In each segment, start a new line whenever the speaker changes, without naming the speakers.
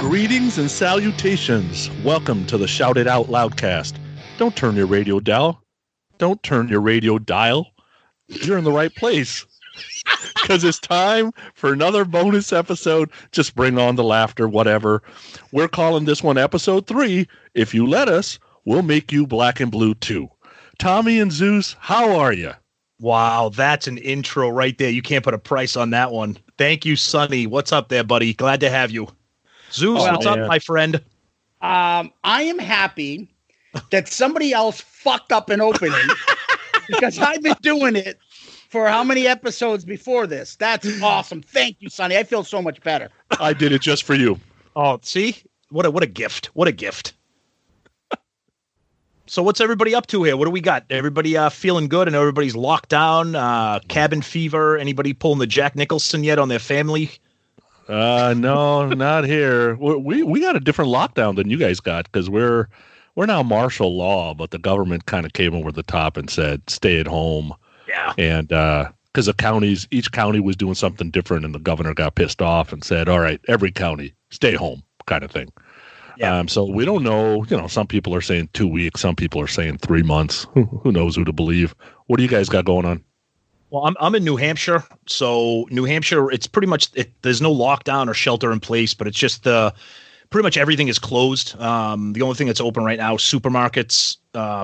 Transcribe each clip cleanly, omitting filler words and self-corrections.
Greetings and salutations. Welcome to the Shout It Out Loudcast. Don't turn your radio dial. Don't turn your radio dial. You're in the right place. Because it's time for another bonus episode. Just bring on the laughter, whatever. We're calling this one episode 3. If you let us, we'll make you black and blue too. Tommy and Zeus, how are you?
Wow, that's an intro right there. You can't put a price on that one. Thank you, Sonny. What's up there, buddy? Glad to have you. Zeus, what's up, my friend?
I am happy that somebody else fucked up an opening because I've been doing it for how many episodes before this? That's awesome. Thank you, Sonny. I feel so much better.
I did it just for you.
Oh, see? What a gift. What a gift. So what's everybody up to here? What do we got? Everybody feeling good and everybody's locked down? Cabin fever? Anybody pulling the Jack Nicholson yet on their family?
No, not here. We got a different lockdown than you guys got because we're now martial law, but the government kind of came over the top and said stay at home.
Yeah.
And because each county was doing something different, and the governor got pissed off and said, "All right, every county stay home," kind of thing.
Yeah.
So we don't know. You know, some people are saying 2 weeks, some people are saying 3 months. Who knows who to believe? What do you guys got going on?
Well, I'm in New Hampshire, so New Hampshire, it's pretty much there's no lockdown or shelter in place, but it's just pretty much everything is closed. The only thing that's open right now is supermarkets,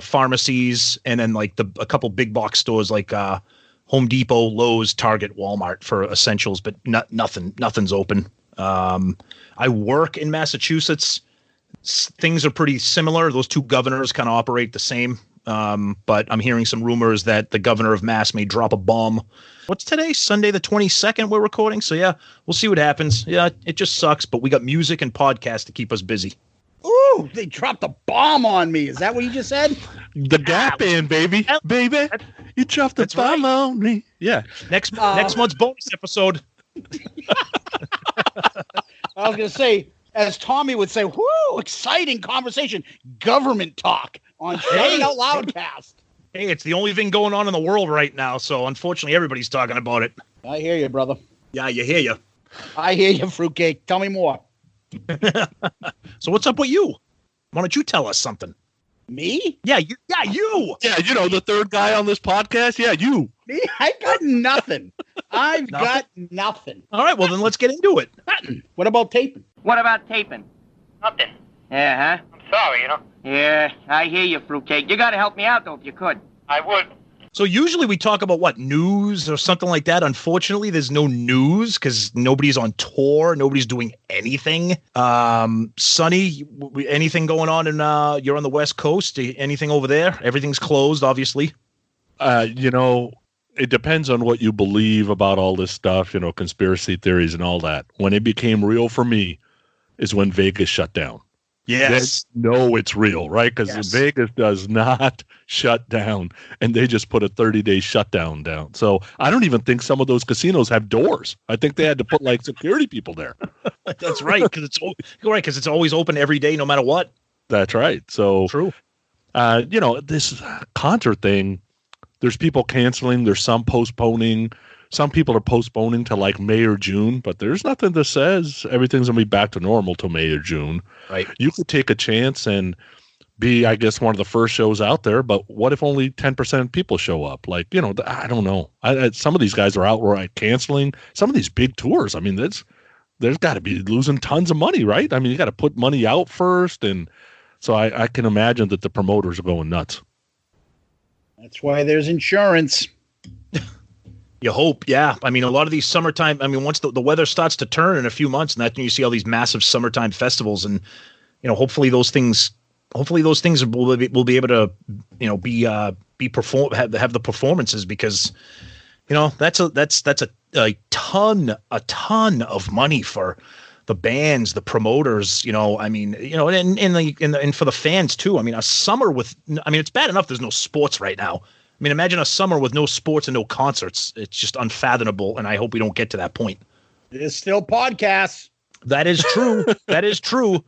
pharmacies, and then like a couple big box stores like Home Depot, Lowe's, Target, Walmart for essentials, but nothing's open. I work in Massachusetts. Things are pretty similar. Those two governors kind of operate the same. But I'm hearing some rumors that the governor of Mass may drop a bomb. What's today? Sunday the 22nd we're recording. So yeah, we'll see what happens. Yeah, it just sucks, but we got music and podcasts to keep us busy.
Ooh, they dropped a bomb on me. Is that what you just said?
The Gap Band, baby. Baby, you dropped the bomb on me. Yeah.
Next month's bonus episode.
I was going to say, as Tommy would say, whoo, exciting conversation. Government talk on Shout It Out Loudcast.
Hey, it's the only thing going on in the world right now, so unfortunately everybody's talking about it.
I hear you, brother.
Yeah, you hear you.
I hear you, fruitcake. Tell me more.
So what's up with you? Why don't you tell us something?
Me?
Yeah, you. Yeah,
you know, the third guy on this podcast. Yeah, you.
Me? I got nothing. I've got nothing.
All right, well then let's get into it.
Nothing. What about taping?
What about taping?
Nothing.
Yeah, huh?
I'm sorry, you know.
Yeah, I hear you, fruitcake. You gotta help me out, though, if you could.
I would.
So usually we talk about what, news or something like that. Unfortunately, there's no news because nobody's on tour. Nobody's doing anything. Sonny, anything going on you're on the West Coast? Anything over there? Everything's closed, obviously.
You know, it depends on what you believe about all this stuff, you know, conspiracy theories and all that. When it became real for me is when Vegas shut down.
Yes.
No, it's real, right? Because Vegas does not shut down, and they just put a 30-day shutdown down. So I don't even think some of those casinos have doors. I think they had to put like security people there.
That's right, because it's always open every day, no matter what.
That's right. So
true.
You know, this concert thing. There's people canceling. There's some postponing. Some people are postponing to like May or June, but there's nothing that says everything's going to be back to normal till May or June.
Right.
You could take a chance and be, I guess, one of the first shows out there, but what if only 10% of people show up? Like, you know, I don't know. Some of these guys are outright canceling. Some of these big tours, I mean, there's got to be losing tons of money, right? I mean, you got to put money out first, and so I can imagine that the promoters are going nuts.
That's why there's insurance.
You hope, yeah. I mean, a lot of these summertime, I mean, once the weather starts to turn in a few months, and that's when you see all these massive summertime festivals, and, you know, hopefully those things will be able to, you know, be have the performances, because, you know, that's a ton of money for the bands, the promoters, you know. I mean, you know, and for the fans too. I mean, a summer it's bad enough there's no sports right now. I mean, imagine a summer with no sports and no concerts. It's just unfathomable, and I hope we don't get to that point.
There's still podcasts.
That is true. That is true.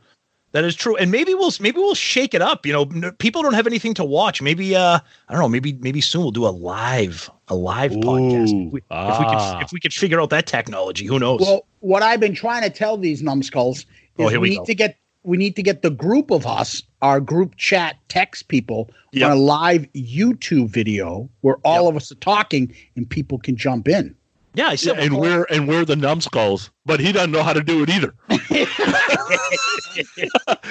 That is true. And maybe we'll shake it up. You know, people don't have anything to watch. Maybe I don't know. Maybe soon we'll do a live podcast. If we could figure out that technology, who knows?
Well, what I've been trying to tell these numbskulls
Oh, here
we
we
need
go.
to get we need to get the group of us, our group chat text people,
Yep.
on a live YouTube video where all of us are talking and people can jump in.
Yeah, I
Yeah,
said
and we're the numbskulls, but he doesn't know how to do it either.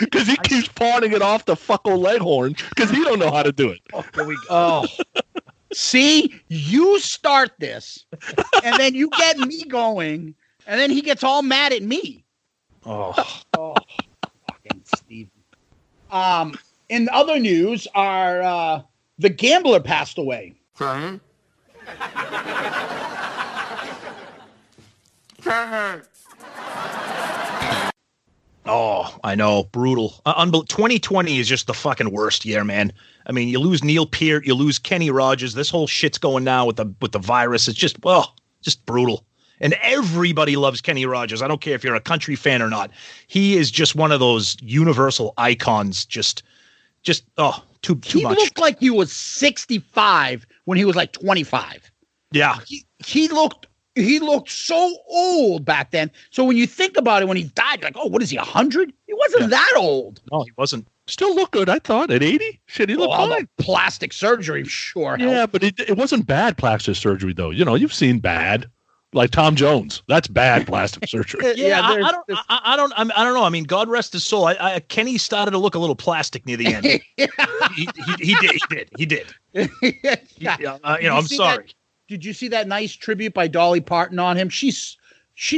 Because he keeps pawning it off the fucko leghorn because he don't know how to do it.
Here we go.
Oh, see, you start this, and then you get me going, and then he gets all mad at me.
Oh,
Fucking Steve. In other news, the gambler passed away.
oh, I know, brutal. 2020 is just the fucking worst year, man. I mean, you lose Neil Peart, you lose Kenny Rogers. This whole shit's going now with the virus. It's just just brutal. And everybody loves Kenny Rogers. I don't care if you're a country fan or not. He is just one of those universal icons. Just too
He
much.
looked like he was 65 when he was like 25.
Yeah.
He looked so old back then. So when you think about it, when he died, you're like, oh, what is he, 100? He wasn't that old.
No, he wasn't.
Still look good, I thought, at 80. Shit, he looked
All
fine.
the plastic surgery, sure.
Yeah,
helped.
but it wasn't bad plastic surgery, though. You know, you've seen bad. Like Tom Jones. That's bad plastic surgery.
Yeah,
there's-
I don't know. I mean, God rest his soul. Kenny started to look a little plastic near the end. He did.
Yeah.
I'm sorry.
Did you see that nice tribute by Dolly Parton on him? She's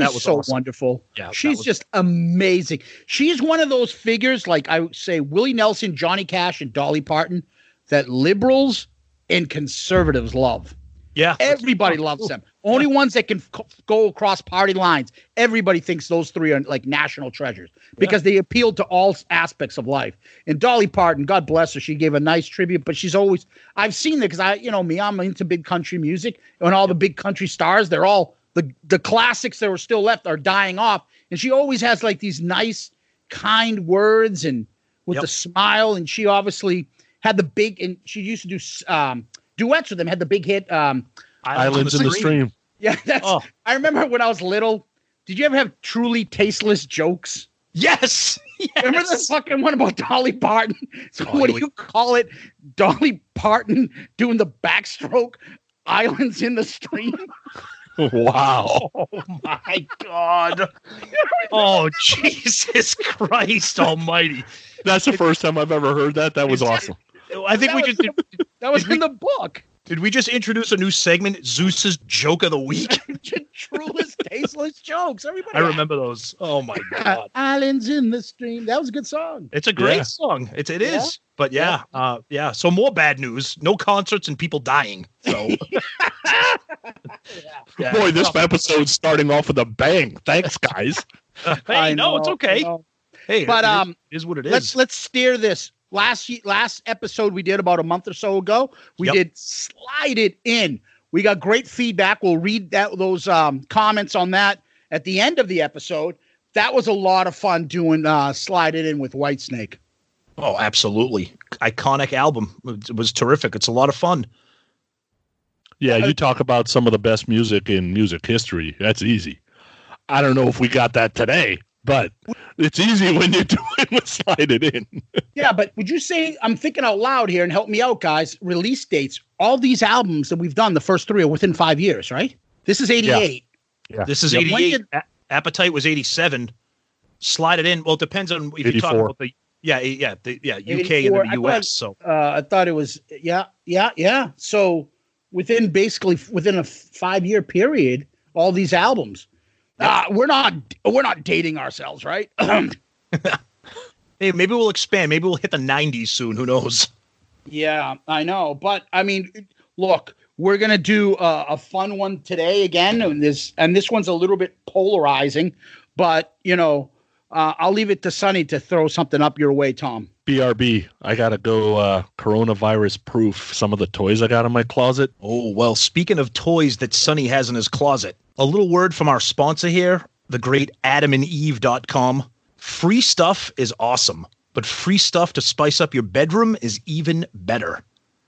That was
so
awesome.
wonderful.
Yeah, that
she's
was-
just amazing. She's one of those figures, like I would say, Willie Nelson, Johnny Cash, and Dolly Parton, that liberals and conservatives love.
Yeah.
Everybody loves them. Only ones that can go across party lines. Everybody thinks those three are like national treasures because they appeal to all aspects of life. And Dolly Parton, God bless her, she gave a nice tribute, but she's always, I've seen it because I'm into big country music, and all the big country stars, they're all the classics that were still left are dying off. And she always has like these nice, kind words and with the smile. And she obviously had the big, and she used to do duets with them, had the big hit,
Islands in the Stream.
yeah, I remember when I was little. Did you ever have truly tasteless jokes?
Yes.
Remember the fucking one about Dolly Parton? So what do you call it? Dolly Parton doing the backstroke, Islands in the Stream.
Wow.
Oh my God. Oh, Jesus Christ Almighty.
That's the first time I've ever heard that. That was awesome.
I think
That was in the book.
Did we just introduce a new segment, Zeus's Joke of the Week?
Truest tasteless jokes. Everybody.
I remember those. Oh my God.
Islands in the Stream. That was a good song.
It's a great
Yeah.
song. It is. But yeah. So more bad news. No concerts and people dying. So yeah.
Boy, this episode's starting off with a bang. Thanks, guys.
Hey, no, it's okay. Hey,
But
it is what it is.
let's steer this. Last episode we did about a month or so ago, we did Slide It In. We got great feedback. We'll read those comments on that at the end of the episode. That was a lot of fun doing Slide It In with Whitesnake.
Oh, absolutely. Iconic album. It was terrific. It's a lot of fun.
Yeah, you talk about some of the best music in music history. That's easy. I don't know if we got that today, but it's easy when you do it with Slide It In.
Yeah, but would you say, I'm thinking out loud here and help me out, guys, release dates, all these albums that we've done, the first three are within 5 years, right? This is 88.
Yeah.
This is
When
88. Appetite was 87. Slide It In. Well, it depends on if you talk
84.
about the UK
84.
and the US. So
I thought it was, yeah. So within a 5 year period, all these albums. We're not dating ourselves, right?
hey, maybe we'll expand. Maybe we'll hit the 90s soon. Who knows?
Yeah, I know. But I mean, look, we're gonna do a fun one today again, and this one's a little bit polarizing, but I'll leave it to Sonny to throw something up your way, Tom.
BRB. I got to go coronavirus proof some of the toys I got in my closet.
Oh, well, speaking of toys that Sonny has in his closet, a little word from our sponsor here, the great AdamandEve.com. Free stuff is awesome, but free stuff to spice up your bedroom is even better.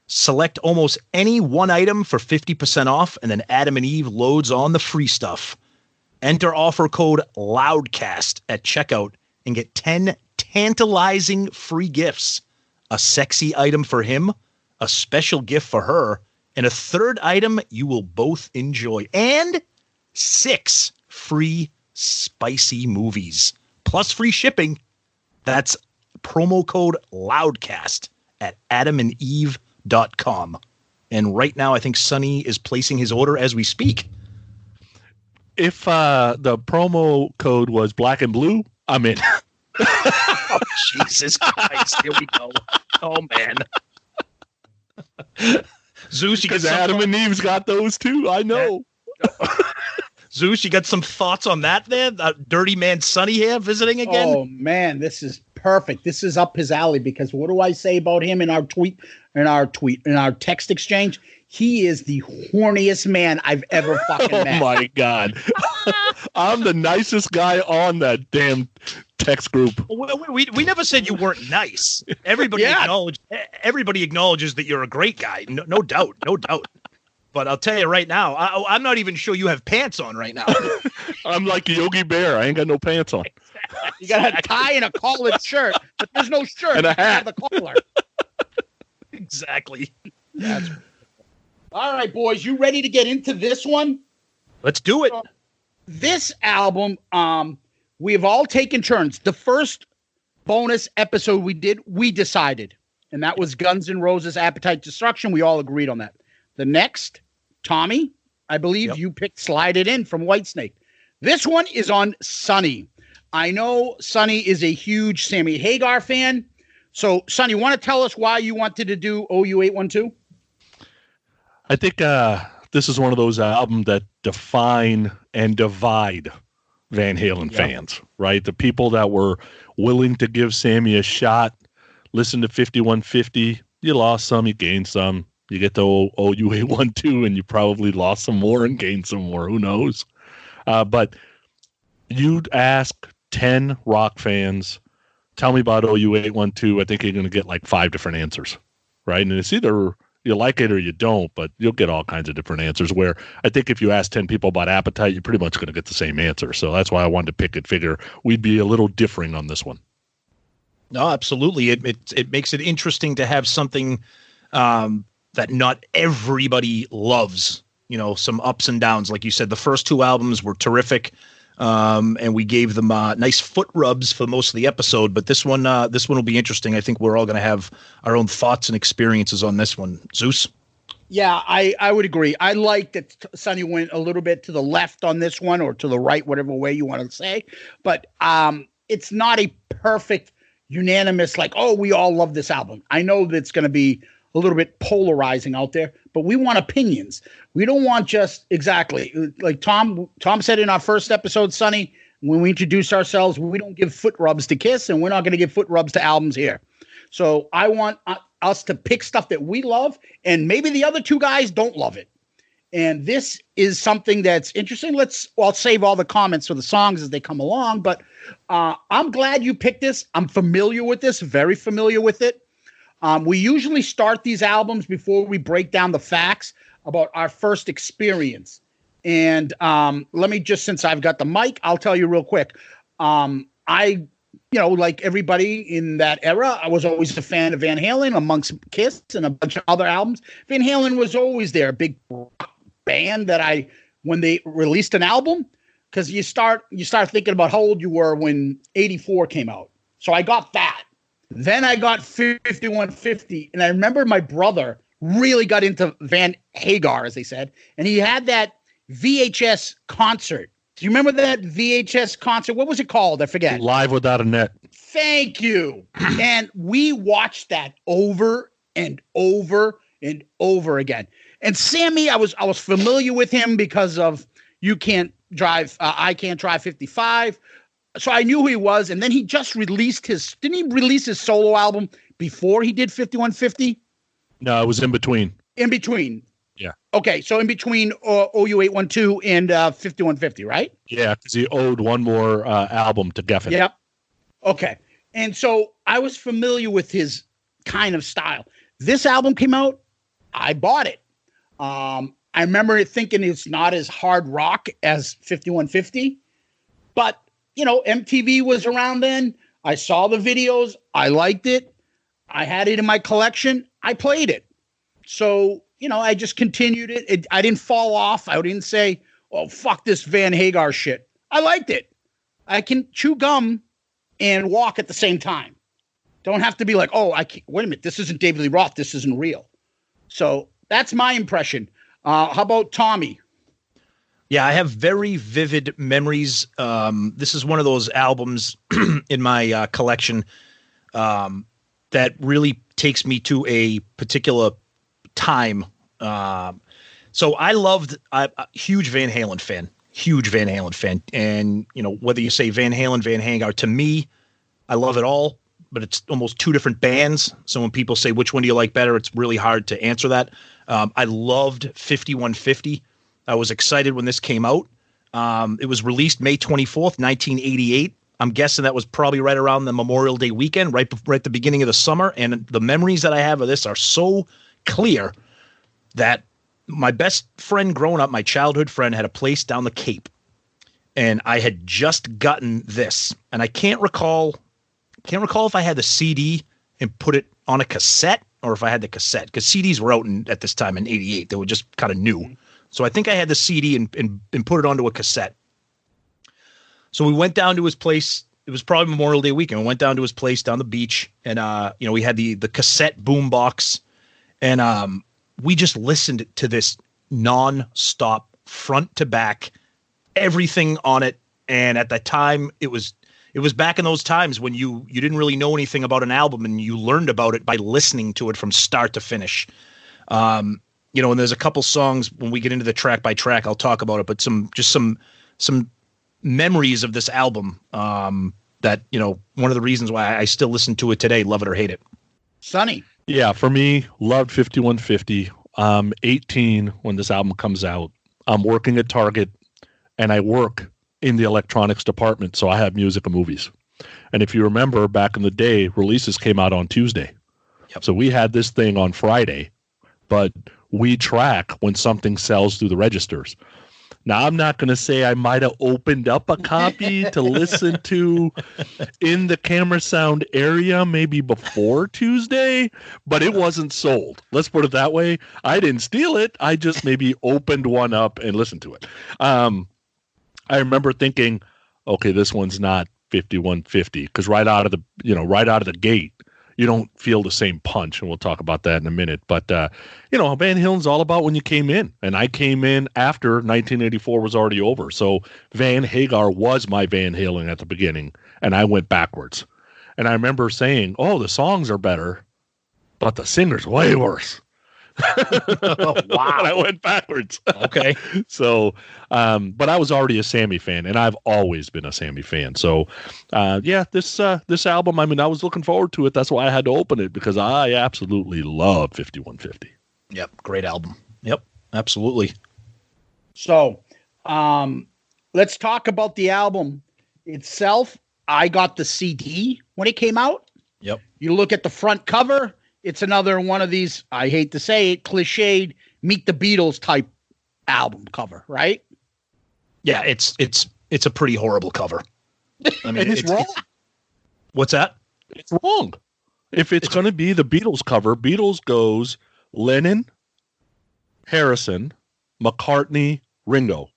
Select almost any one item for 50% off, and then Adam and Eve loads on the free stuff. Enter offer code LOUDCAST at checkout and get 10 tantalizing free gifts. A sexy item for him, a special gift for her, and a third item you will both enjoy. And 6 free spicy movies, plus free shipping. That's promo code Loudcast at adamandeve.com. And right now, I think Sonny is placing his order as we speak.
If the promo code was black and blue, I'm in.
Oh, Jesus Christ. Here we go. Oh, man. Zeus, you got some
Adam and Eve's got those too. I know.
Zeus, you got some thoughts on that there? Dirty man Sonny here visiting again?
Oh man, this is perfect. This is up his alley because what do I say about him in our text exchange? He is the horniest man I've ever fucking met.
Oh my God. I'm the nicest guy on that damn text group.
We never said you weren't nice. Everybody acknowledges that you're a great guy. No doubt. But I'll tell you right now, I'm not even sure you have pants on right now.
I'm like Yogi Bear. I ain't got no pants on.
You got a tie and a collared shirt, but there's no shirt.
And a hat.
The collar.
Exactly.
That's all right, boys. You ready to get into this one?
Let's do it.
This album, we have all taken turns. The first bonus episode we decided, and that was Guns N' Roses' Appetite Destruction. We all agreed on that. The next, Tommy, I believe you picked Slide It In from Whitesnake. This one is on Sonny. I know Sonny is a huge Sammy Hagar fan. So, Sonny, want to tell us why you wanted to do OU812?
I think this is one of those albums that define and divide Van Halen fans, right? The people that were willing to give Sammy a shot, listen to 5150, you lost some, you gained some. You get to OU812 and you probably lost some more and gained some more. Who knows? But you'd ask 10 rock fans, tell me about OU812. I think you're going to get like 5 different answers, right? And it's either you like it or you don't, but you'll get all kinds of different answers where I think if you ask 10 people about Appetite, you're pretty much going to get the same answer. So that's why I wanted to pick it, figure we'd be a little differing on this one.
No, absolutely. It makes it interesting to have something that not everybody loves, some ups and downs. Like you said, the first 2 albums were terrific. And we gave them nice foot rubs for most of the episode, but this one will be interesting. I think we're all going to have our own thoughts and experiences on this one. Zeus?
Yeah, I would agree. I like that Sonny went a little bit to the left on this one or to the right, whatever way you want to say, but it's not a perfect unanimous, like, oh, we all love this album. I know that it's going to be a little bit polarizing out there, but we want opinions. We don't want just exactly like Tom said in our first episode, Sonny, when we introduced ourselves, we don't give foot rubs to Kiss and we're not going to give foot rubs to albums here. So I want us to pick stuff that we love and maybe the other 2 guys don't love it. And this is something that's interesting. I'll save all the comments for the songs as they come along, but I'm glad you picked this. I'm familiar with this, very familiar with it. We usually start these albums before we break down the facts about our first experience. And let me just, since I've got the mic, I'll tell you real quick. Like everybody in that era, I was always a fan of Van Halen amongst Kiss and a bunch of other albums. Van Halen was always there, a big rock band that when they released an album, because you start thinking about how old you were when 84 came out. So I got that. Then I got 5150, and I remember my brother really got into Van Hagar, as they said, and he had that VHS concert. Do you remember that VHS concert? What was it called? I forget.
Live Without a Net.
Thank you. And we watched that over and over and over again. And Sammy, I was familiar with him because of I Can't Drive 55. So I knew who he was, and then he just released didn't he release his solo album before he did 5150?
No, it was in between.
In between.
Yeah.
Okay, so in between OU812 and 5150, right?
Yeah, because he owed one more album to Geffen.
Yep. Okay. And so I was familiar with his kind of style. This album came out, I bought it. I remember thinking it's not as hard rock as 5150, but MTV was around then. I saw the videos. I liked it. I had it in my collection. I played it. So, I just continued it. I didn't fall off. I didn't say, oh, fuck this Van Hagar shit. I liked it. I can chew gum and walk at the same time. Don't have to be like, oh, wait a minute. This isn't David Lee Roth. This isn't real. So that's my impression. How about Tommy?
Yeah, I have very vivid memories. This is one of those albums in my collection that really takes me to a particular time. So I'm a huge Van Halen fan. And, whether you say Van Halen, Van Hagar, to me, I love it all, but it's almost two different bands. So when people say, which one do you like better? It's really hard to answer that. I loved 5150. I was excited when this came out. It was released May 24th, 1988. I'm guessing that was probably right around the Memorial Day weekend, right at the beginning of the summer. And the memories that I have of this are so clear that my best friend growing up, my childhood friend, had a place down the Cape. And I had just gotten this. And I can't recall if I had the CD and put it on a cassette or if I had the cassette. Because CDs were out at this time in 88. They were just kind of new. So I think I had the CD and put it onto a cassette. So we went down to his place. It was probably Memorial Day weekend. We went down to his place down the beach, and we had the cassette boom box, and we just listened to this nonstop, front to back, everything on it. And at that time, it was back in those times when you didn't really know anything about an album, and you learned about it by listening to it from start to finish. And there's a couple songs when we get into the track by track, I'll talk about it, but some memories of this album that, one of the reasons why I still listen to it today, love it or hate it.
Sonny.
Yeah, for me, loved 5150. 18 when this album comes out. I'm working at Target, and I work in the electronics department, so I have music and movies. And if you remember, back in the day, releases came out on Tuesday.
Yep.
So we had this thing on Friday, but we track when something sells through the registers. Now, I'm not going to say I might have opened up a copy to listen to in the Camera Sound area maybe before Tuesday, but it wasn't sold. Let's put it that way. I didn't steal it. I just maybe opened one up and listened to it. I remember thinking, okay, this one's not 5150, because right out of the gate, you don't feel the same punch, and we'll talk about that in a minute. But, Van Halen's all about when you came in, and I came in after 1984 was already over. So Van Hagar was my Van Halen at the beginning, and I went backwards. And I remember saying, oh, the songs are better, but the singer's way worse. Wow. I went backwards.
Okay.
So, but I was already a Sammy fan, and I've always been a Sammy fan. So, this album, I was looking forward to it. That's why I had to open it, because I absolutely love 5150.
Yep. Great album. Yep. Absolutely.
So, let's talk about the album itself. I got the CD when it came out.
Yep.
You look at the front cover. It's another one of these, I hate to say it, cliched Meet the Beatles type album cover, right?
Yeah, it's a pretty horrible cover. I mean,
it's wrong.
What's that?
It's wrong. If it's going to be the Beatles cover, Beatles goes Lennon, Harrison, McCartney, Ringo.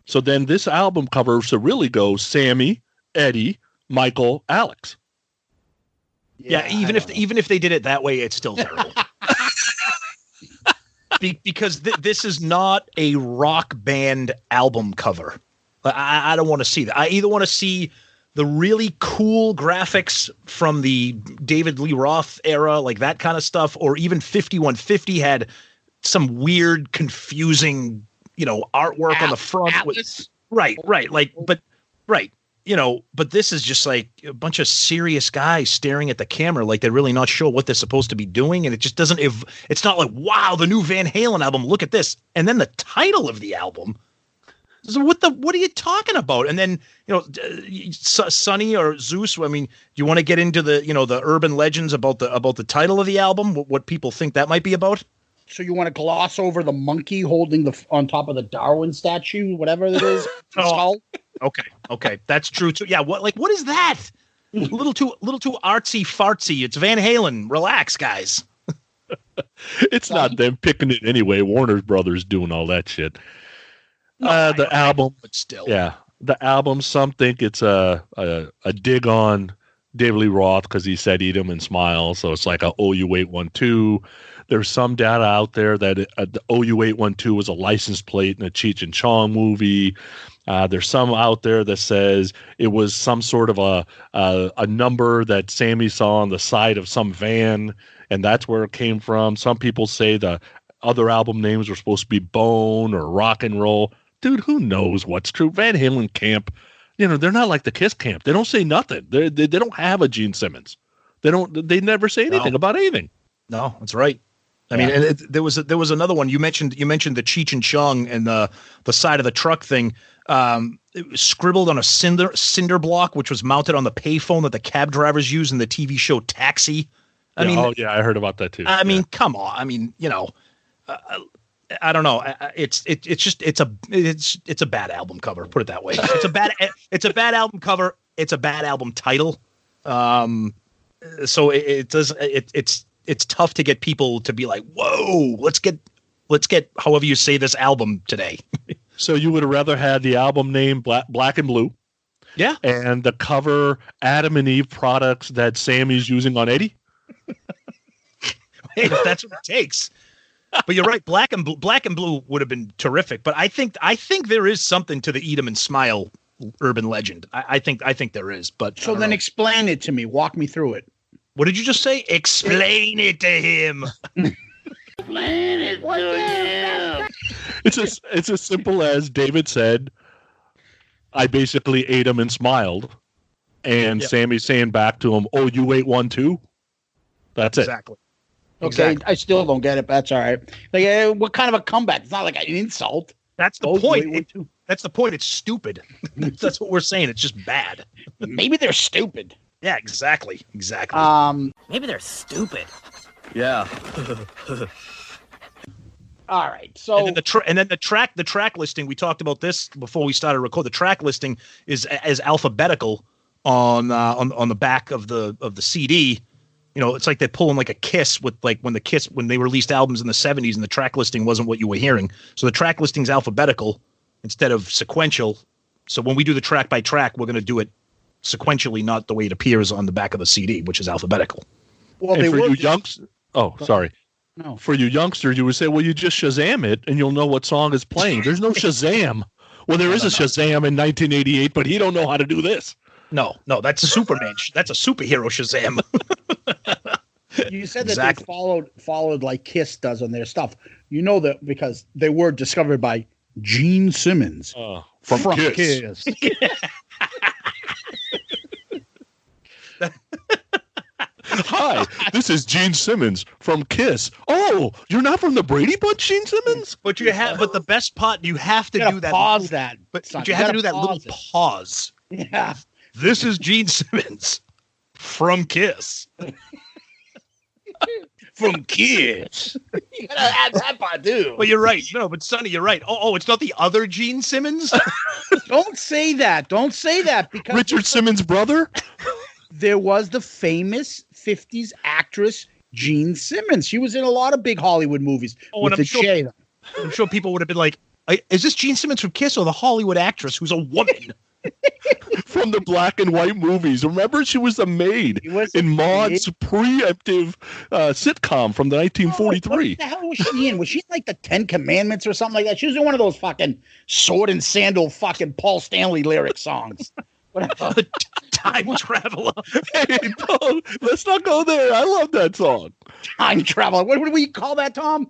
So then this album cover should really go Sammy, Eddie, Michael, Alex.
Yeah, even if they did it that way, it's still terrible. Because this is not a rock band album cover. I don't want to see that. I either want to see the really cool graphics from the David Lee Roth era, like that kind of stuff, or even 5150 had some weird, confusing, artwork on the front. Right. But this is just like a bunch of serious guys staring at the camera like they're really not sure what they're supposed to be doing. And it just doesn't, it's not like, wow, the new Van Halen album, look at this. And then the title of the album, so what are you talking about? And then, Sonny or Zeus, do you want to get into the urban legends about the title of the album, what people think that might be about?
So you want to gloss over the monkey holding on top of the Darwin statue, whatever it is?
Okay, that's true too. Yeah, what is that? A little too artsy fartsy. It's Van Halen. Relax, guys.
It's not them picking it anyway. Warner Brothers doing all that shit. The album,
but still,
yeah, the album. Some think it's a dig on David Lee Roth because he said "Eat 'em and smile," so it's like a OU812. There's some data out there that the OU812 was a license plate in a Cheech and Chong movie. There's some out there that says it was some sort of a number that Sammy saw on the side of some van, and that's where it came from. Some people say the other album names were supposed to be Bone or Rock and Roll. Dude, who knows what's true? Van Halen camp, they're not like the Kiss camp. They don't say nothing. They don't have a Gene Simmons. They never say anything about anything.
No, that's right. I mean, and there was another one. You mentioned the Cheech and Chong and the side of the truck thing. It was scribbled on a cinder block, which was mounted on the payphone that the cab drivers use in the TV show Taxi. I
I heard about that too.
I mean, come on. I mean, I don't know. It's a bad album cover. Put it that way. It's a bad album cover. It's a bad album title. So it's tough to get people to be like, whoa, let's get however you say this album today.
So you would have rather had the album name Black and Blue.
Yeah.
And the cover Adam and Eve products that Sammy's using on Eddie.
Hey, if that's what it takes. But you're right. Black and Blue would have been terrific. But I think there is something to the Eat 'em and Smile urban legend. I think there is. But
so then explain it to me. Walk me through it.
What did you just say? Explain it to him.
Explain it to him.
It's as simple as David said, I basically ate him and smiled. And Sammy's saying back to him, OU812. That's
exactly.
It. Okay, exactly. I still don't get it, but that's all right. Like, what kind of a comeback? It's not like an insult.
That's the point. That's the point. It's stupid. That's what we're saying. It's just bad.
Maybe they're stupid.
Yeah, exactly.
Maybe they're stupid.
Yeah.
All right. So
and then the track listing, we talked about this before we started recording. The track listing is alphabetical on the back of the CD. It's like they're pulling like a Kiss with like when they released albums in the 70s and the track listing wasn't what you were hearing. So the track listing is alphabetical instead of sequential. So when we do the track by track, we're going to do it sequentially, not the way it appears on the back of the CD, which is alphabetical.
Well,
and for you youngsters, sorry.
No.
For you youngsters, you would say, well, you just Shazam it and you'll know what song is playing. There's no Shazam. Well, there is a Shazam in 1988, but he don't know how to do this.
No, that's Superman. That's a superhero Shazam.
You said that they followed like Kiss does on their stuff. You know that because they were discovered by Gene Simmons
from Kiss. Hi, this is Gene Simmons from Kiss. Oh, you're not from the Brady Bunch, Gene Simmons?
But the best part, you have to do that.
Pause that.
But you have to do that little pause.
Yeah.
This is Gene Simmons from Kiss.
From Kiss. You gotta add that part too.
Well, you're right. No, but Sonny, you're right. Oh, it's not the other Gene Simmons?
Don't say that. Don't say that because
Richard Simmons' brother?
There was the famous 50s actress Gene Simmons. She was in a lot of big Hollywood movies.
I'm sure people would have been like, is this Gene Simmons from Kiss or the Hollywood actress who's a woman?
From the black and white movies. Remember, she was the maid in Maude's preemptive sitcom from the 1943.
What the hell was she in? Was she like the 10 Commandments or something like that? She was in one of those fucking sword and sandal fucking Paul Stanley lyric songs.
Time Traveler.
Hey, let's not go there. I love that song.
Time Traveler. What do we call that, Tom?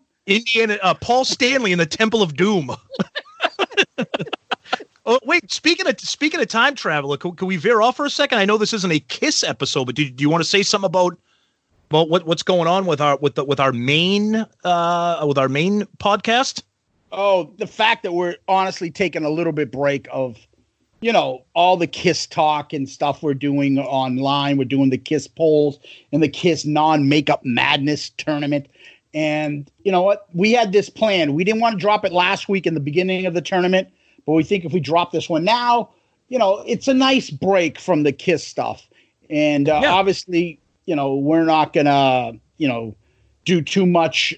Paul Stanley in the Temple of Doom. Oh, wait, speaking of Time Traveler, can we veer off for a second? I know this isn't a Kiss episode, but do you want to say something about what's going on with our main podcast?
Oh, the fact that we're honestly taking a little bit break of, all the Kiss talk and stuff we're doing online. We're doing the Kiss polls and the Kiss non-makeup madness tournament. And you know what? We had this plan. We didn't want to drop it last week in the beginning of the tournament, but we think if we drop this one now, it's a nice break from the Kiss stuff. And obviously, we're not going to, do too much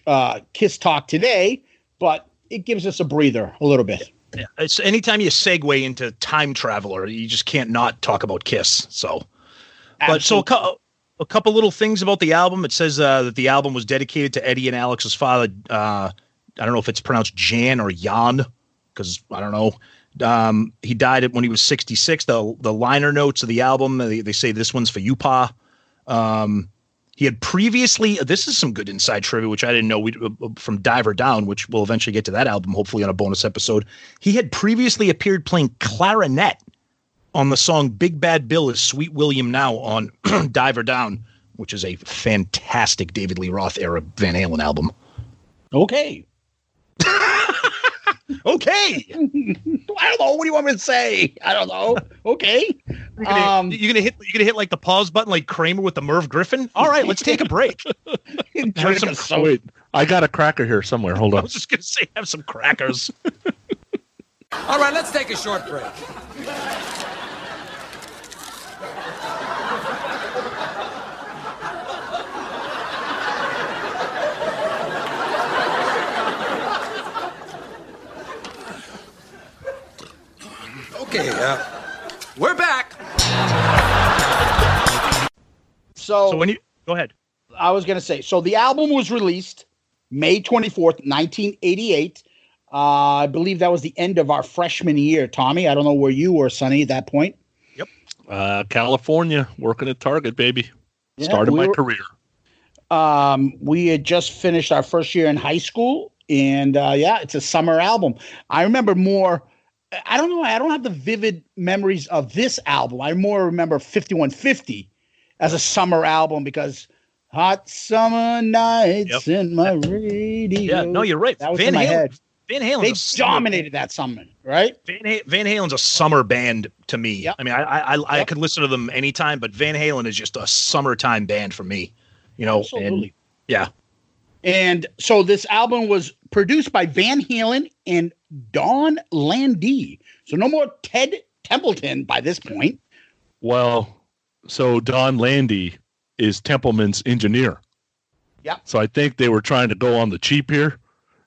Kiss talk today, but it gives us a breather a little bit.
Yeah, it's anytime you segue into Time Traveler, you just can't not talk about Kiss. So,
Absolutely.
but a couple little things about the album. It says that the album was dedicated to Eddie and Alex's father. I don't know if it's pronounced Jan or Jan, because I don't know. He died when he was 66. The liner notes of the album, they say this one's for you, Pa. He had previously, this is some good inside trivia, which I didn't know, from Diver Down, which we'll eventually get to that album, hopefully on a bonus episode. He had previously appeared playing clarinet on the song Big Bad Bill is Sweet William Now on Diver Down, which is a fantastic David Lee Roth era Van Halen album.
Okay.
Okay.
I don't know. What do you want me to say? I don't know. Okay.
You're gonna hit like the pause button like Kramer with the Merv Griffin. All right, let's take a break.
Wait, I got a cracker here somewhere. Hold
I
on.
was just gonna say have some crackers.
All right, let's take a short break. Okay, we're back.
So
when you go ahead.
I was going to say, so the album was released May 24th, 1988. I believe that was the end of our freshman year. Tommy, I don't know where you were, Sonny, at that point.
Yep. California, working at Target, baby.
Yeah,
Started my career.
We had just finished our first year in high school, and it's a summer album. I remember more. I don't know. I don't have the vivid memories of this album. I more remember 5150 as a summer album because hot summer nights in my radio.
Yeah, no, you're right.
That was in my head.
Van Halen.
They dominated that summer, right?
Van Halen's a summer band to me.
Yep.
I mean, I could listen to them anytime, but Van Halen is just a summertime band for me.
Absolutely.
And yeah.
And so this album was produced by Van Halen and Don Landee. So no more Ted Templeton by this point.
Well, so Don Landee is Templeman's engineer.
Yeah.
So I think they were trying to go on the cheap here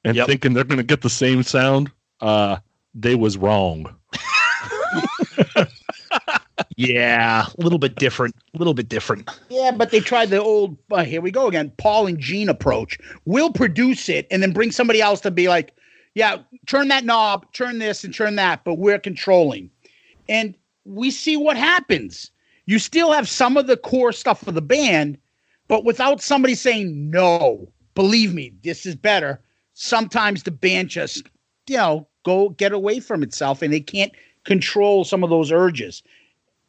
and thinking they're going to get the same sound. They was wrong.
Yeah, a little bit different.
Yeah, but they tried the old, here we go again, Paul and Gene approach. We'll produce it and then bring somebody else to be like, yeah, turn that knob, turn this and turn that, but we're controlling. And we see what happens. You still have some of the core stuff of the band, but without somebody saying, no, believe me, this is better. Sometimes the band just, go get away from itself and they can't control some of those urges.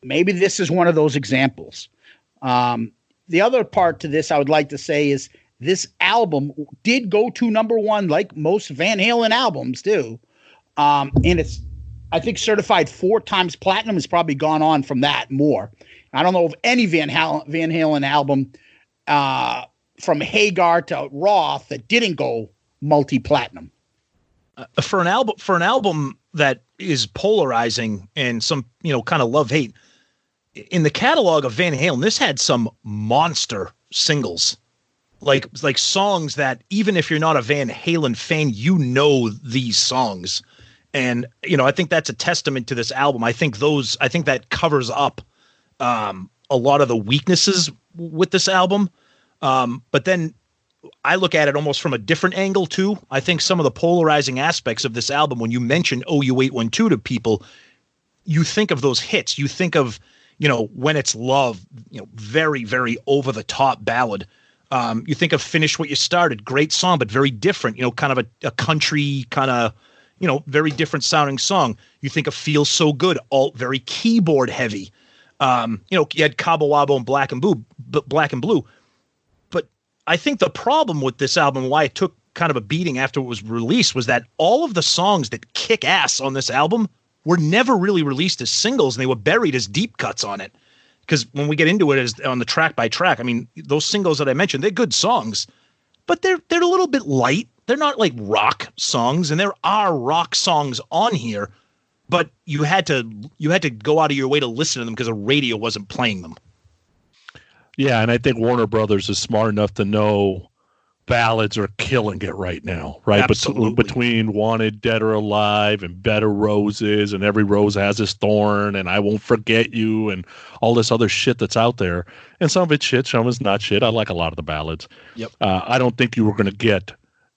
Maybe this is one of those examples. The other part to this I would like to say is this album did go to number one, like most Van Halen albums do. And it's, I think, certified 4 times platinum. Has probably gone on from that more. I don't know of any Van Halen album from Hagar to Roth that didn't go multi-platinum.
For an album that is polarizing and some, kind of love-hate, in the catalog of Van Halen, this had some monster singles, like songs that even if you're not a Van Halen fan, these songs. And, I think that's a testament to this album. I think that covers up a lot of the weaknesses with this album. But then I look at it almost from a different angle too. I think some of the polarizing aspects of this album, when you mention OU812 to people, you think of those hits. You think of, When It's Love, very, very over the top ballad. You think of Finish What You Started, great song, but very different, kind of a country kind of, very different sounding song. You think of Feel So Good, all very keyboard heavy. You had Cabo Wabo and Black and Blue. But I think the problem with this album, why it took kind of a beating after it was released, was that all of the songs that kick ass on this album were never really released as singles, and they were buried as deep cuts on it. Because when we get into it as on the track by track, I mean, those singles that I mentioned, they're good songs, but they're a little bit light. They're not like rock songs, and there are rock songs on here, but you had to go out of your way to listen to them because the radio wasn't playing them.
Yeah, and I think Warner Brothers is smart enough to know ballads are killing it right now, right?
Absolutely.
Between Wanted, Dead or Alive, and Bed of Roses, and Every Rose Has Its Thorn, and I Won't Forget You, and all this other shit that's out there. And some of it's shit, some of it's not shit. I like a lot of the ballads.
Yep.
I don't think you were going to get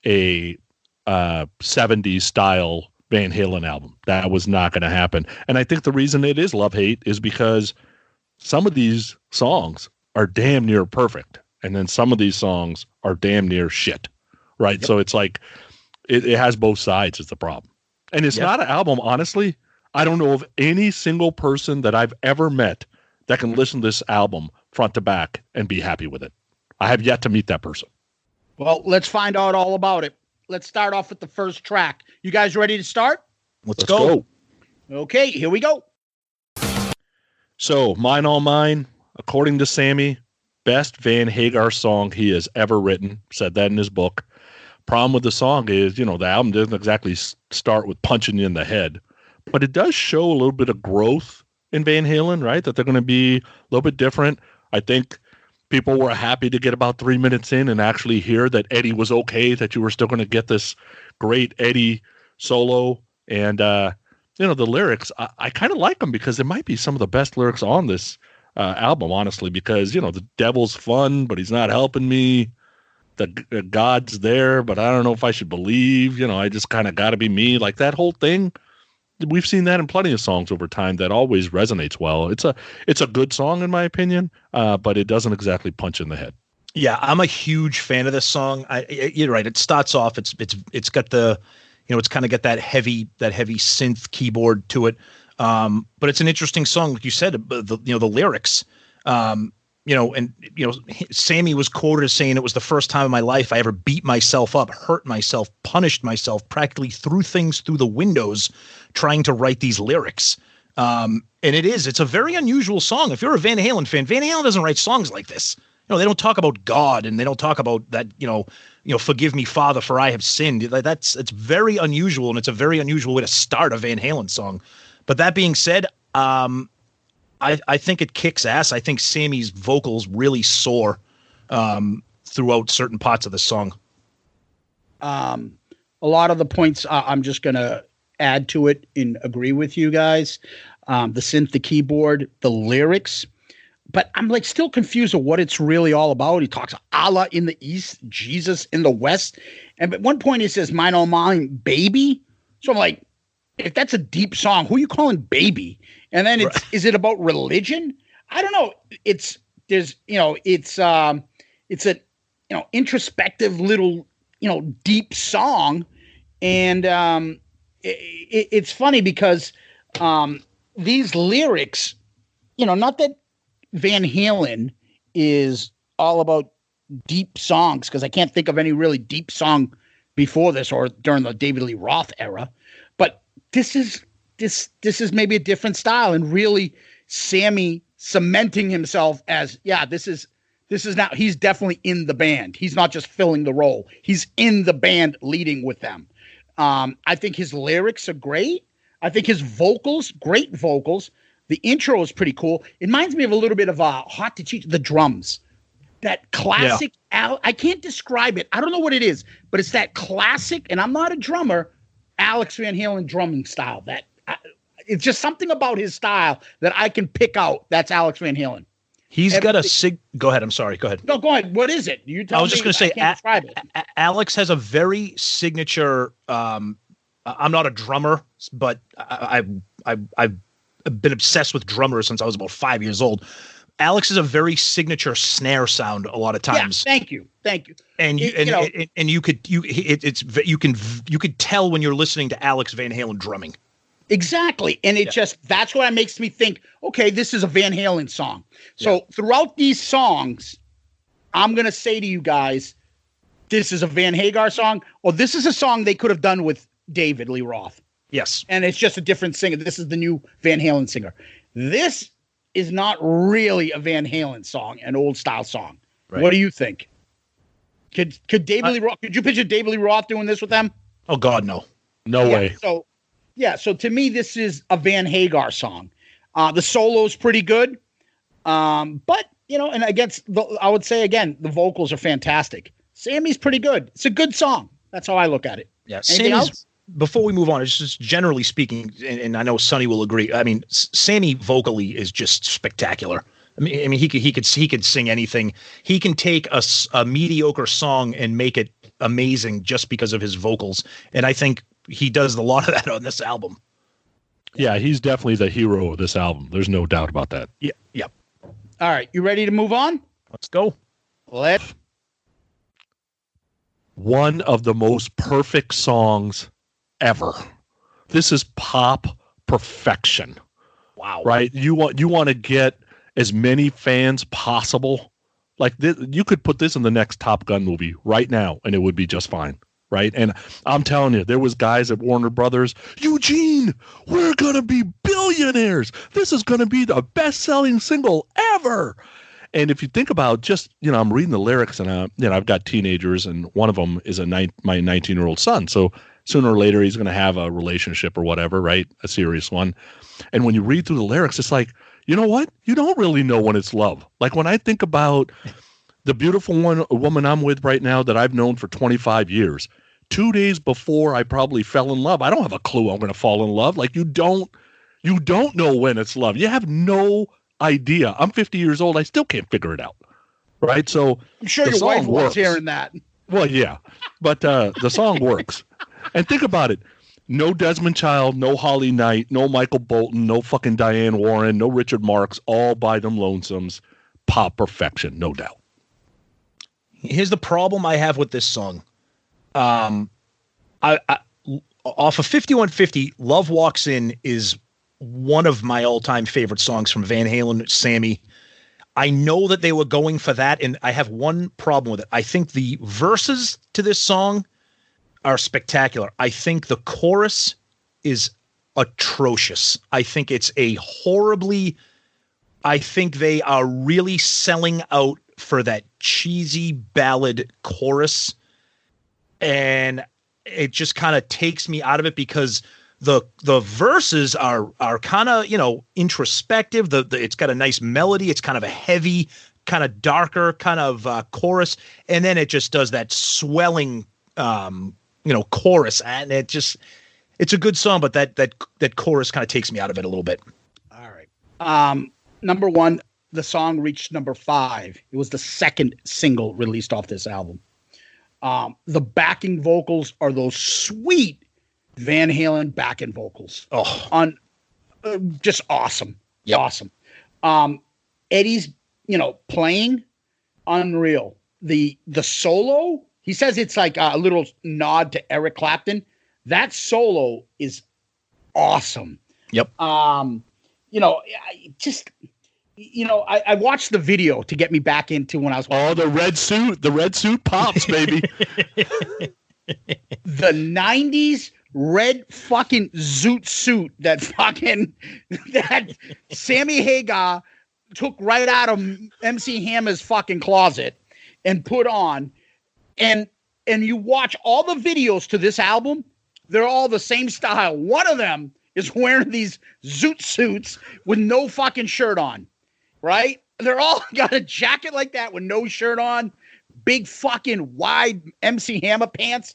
a 70s style Van Halen album. That was not going to happen. And I think the reason it is love-hate is because some of these songs are damn near perfect. And then some of these songs are damn near shit, right? Yep. So it's like it has both sides is the problem. And it's not an album, honestly. I don't know of any single person that I've ever met that can listen to this album front to back and be happy with it. I have yet to meet that person.
Well, let's find out all about it. Let's start off with the first track. You guys ready to start?
Let's go.
Okay, here we go.
So, Mine All Mine, according to Sammy, best Van Hagar song he has ever written. Said that in his book. Problem with the song is, the album doesn't exactly start with punching you in the head, but it does show a little bit of growth in Van Halen, right? That they're going to be a little bit different. I think people were happy to get about 3 minutes in and actually hear that Eddie was okay, that you were still going to get this great Eddie solo. And, the lyrics, I kind of like them because they might be some of the best lyrics on this album, honestly, because, the devil's fun, but he's not helping me. The God's there, but I don't know if I should believe, I just kind of got to be me. Like that whole thing. We've seen that in plenty of songs over time that always resonates well. It's a good song in my opinion, but it doesn't exactly punch in the head.
Yeah, I'm a huge fan of this song. You're right. It starts off. It's got the, it's kind of got that heavy synth keyboard to it. But it's an interesting song, like you said. The lyrics. Sammy was quoted as saying it was the first time in my life I ever beat myself up, hurt myself, punished myself, practically threw things through the windows trying to write these lyrics. And it's a very unusual song. If you're a Van Halen fan, Van Halen doesn't write songs like this. They don't talk about God and they don't talk about that, forgive me, Father, for I have sinned. It's very unusual, and it's a very unusual way to start a Van Halen song. But that being said, I think it kicks ass. I think Sammy's vocals really soar throughout certain parts of the song.
A lot of the points I'm just going to add to it and agree with you guys. The synth, the keyboard, the lyrics. But I'm still confused of what it's really all about. He talks Allah in the East, Jesus in the West. And at one point he says, Mine All Mine, baby. So I'm like, if that's a deep song, who are you calling baby? And then is it about religion? I don't know. It's an introspective little, deep song. And it's funny because these lyrics, not that Van Halen is all about deep songs, because I can't think of any really deep song before this or during the David Lee Roth era. But this is maybe a different style, and really Sammy cementing himself as, this is now, he's definitely in the band. He's not just filling the role. He's in the band leading with them. I think his lyrics are great. I think his vocals, great vocals. The intro is pretty cool. It reminds me of a little bit of Hot to Cheat, the drums. That classic, I can't describe it. I don't know what it is, but it's that classic, and I'm not a drummer, Alex Van Halen drumming style. It's just something about his style that I can pick out. That's Alex Van Halen.
He's got a Go ahead. I'm sorry. Go ahead.
No, go ahead. What is it? You tell me.
I was just going to say,
describe it.
Alex has a very signature. I'm not a drummer, but I've been obsessed with drummers since I was about 5 years old. Alex is a very signature snare sound a lot of times.
Yeah, thank you.
And you could tell when you're listening to Alex Van Halen drumming.
Exactly. And that's what makes me think, okay, this is a Van Halen song. So throughout these songs, I'm going to say to you guys, this is a Van Hagar song, or this is a song they could have done with David Lee Roth.
Yes.
And it's just a different singer. This is the new Van Halen singer. This is not really a Van Halen song, an old style song. Right. What do you think? Could David Lee Roth, could you picture David Lee Roth doing this with them?
Oh God, no.
No way.
So Yeah, so to me, this is a Van Hagar song. The solo's pretty good. But, and I would say, again, the vocals are fantastic. Sammy's pretty good. It's a good song. That's how I look at it.
Yeah,
Anything else?
Before we move on, it's just generally speaking, and I know Sonny will agree. I mean, Sammy vocally is just spectacular. I mean, he could sing anything. He can take a mediocre song and make it amazing just because of his vocals. And I think he does a lot of that on this album.
Yeah, he's definitely the hero of this album. There's no doubt about that.
Yeah. Yep.
All right, you ready to move on?
Let's go.
One of the most perfect songs ever. This is pop perfection.
Wow.
Right? You want to get as many fans possible. Like this, you could put this in the next Top Gun movie right now, and it would be just fine. Right? And I'm telling you, there was guys at Warner Brothers, Eugene, we're going to be billionaires. This is going to be the best-selling single ever. And if you think about just, I'm reading the lyrics and, I've got teenagers and one of them is my 19-year-old son. So sooner or later he's going to have a relationship or whatever, right? A serious one. And when you read through the lyrics, it's like, you know what? You don't really know when it's love. Like when I think about the beautiful woman I'm with right now that I've known for 25 years, 2 days before I probably fell in love, I don't have a clue I'm going to fall in love. Like you don't know when it's love. You have no idea. I'm 50 years old. I still can't figure it out. Right. So
I'm sure your wife was hearing that.
Well, yeah, but the song works. And think about it. No Desmond Child, no Holly Knight, no Michael Bolton, no fucking Diane Warren, no Richard Marx, all by them lonesomes. Pop perfection, no doubt.
Here's the problem I have with this song. I off of 5150, Love Walks In is one of my all-time favorite songs from Van Halen, Sammy. I know that they were going for that, and I have one problem with it. I think the verses to this song are spectacular. I think the chorus is atrocious. I think it's I think they are really selling out for that cheesy ballad chorus. And it just kind of takes me out of it because the verses are kind of, introspective. It's got a nice melody. It's kind of a heavy, kind of darker kind of chorus. And then it just does that swelling, chorus. And it's a good song, but that chorus kind of takes me out of it a little bit.
All right. Number one, the song reached number 5. It was the second single released off this album. The backing vocals are those sweet Van Halen backing vocals. Just awesome.
Yep.
Awesome. Eddie's, playing unreal. The solo, he says it's like a little nod to Eric Clapton. That solo is awesome.
Yep.
I watched the video to get me back into when I was watching.
The red suit pops, baby.
The 90s red fucking zoot suit that Sammy Hagar took right out of MC Hammer's fucking closet and put on. And you watch all the videos to this album, they're all the same style. One of them is wearing these zoot suits with no fucking shirt on. Right? They're all got a jacket like that with no shirt on, big fucking wide MC Hammer pants.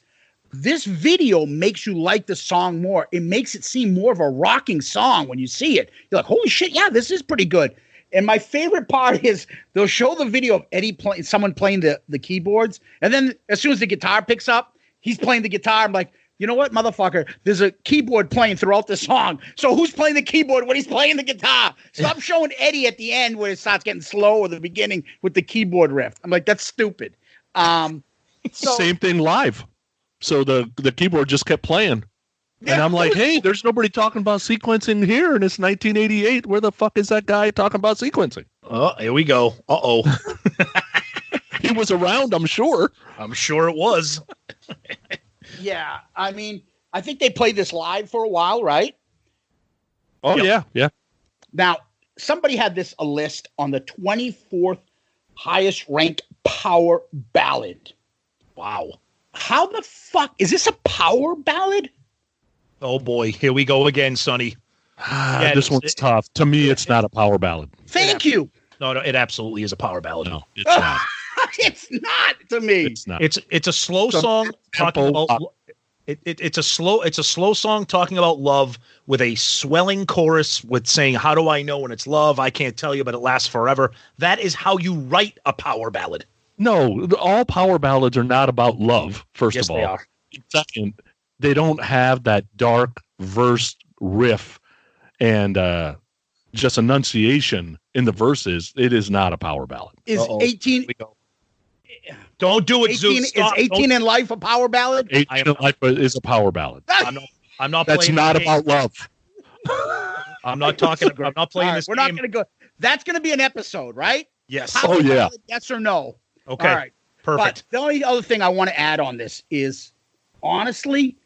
This video makes you like the song more. It makes it seem more of a rocking song when you see it. You're like, holy shit, yeah, this is pretty good. And my favorite part is they'll show the video of Eddie someone playing the keyboards. And then as soon as the guitar picks up, he's playing the guitar. I'm like, you know what, motherfucker? There's a keyboard playing throughout the song. So who's playing the keyboard when he's playing the guitar? Stop showing Eddie at the end where it starts getting slow or the beginning with the keyboard riff. I'm like, that's stupid.
Same thing live. So the keyboard just kept playing. And I'm like, hey, there's nobody talking about sequencing here, and it's 1988. Where the fuck is that guy talking about sequencing?
Oh, here we go. Uh-oh.
He was around, I'm sure.
I'm sure it was.
Yeah, I mean, I think they played this live for a while, right?
Oh, yep. Yeah.
Now, somebody had a list on the 24th highest ranked power ballad.
Wow.
How the fuck is this a power ballad?
Oh boy, here we go again, Sonny.
This one's tough. To me, it's not a power ballad.
Thank you.
No, it absolutely is a power ballad.
No, it's not.
It's not to me.
It's not.
It's a slow song talking about. It's a slow song talking about love with a swelling chorus with saying, "How do I know when it's love? I can't tell you, but it lasts forever." That is how you write a power ballad.
No, all power ballads are not about love. First
Yes,
of all,
they are.
Second, they don't have that dark verse riff and just enunciation in the verses. It is not a power ballad.
Is 18?
Don't do it,
18
Zeus. Stop.
Is 18 in Life a power ballad?
18 in Life is a power ballad.
I'm not.
That's
playing
not
this game.
about love.
I'm not talking. I'm not playing
All right,
this
we're
game.
not going to go. That's going to be an episode, right?
Yes.
Power
yeah.
ballad, yes or no?
Okay.
All right.
Perfect.
But the only other thing I want to add on this is, honestly,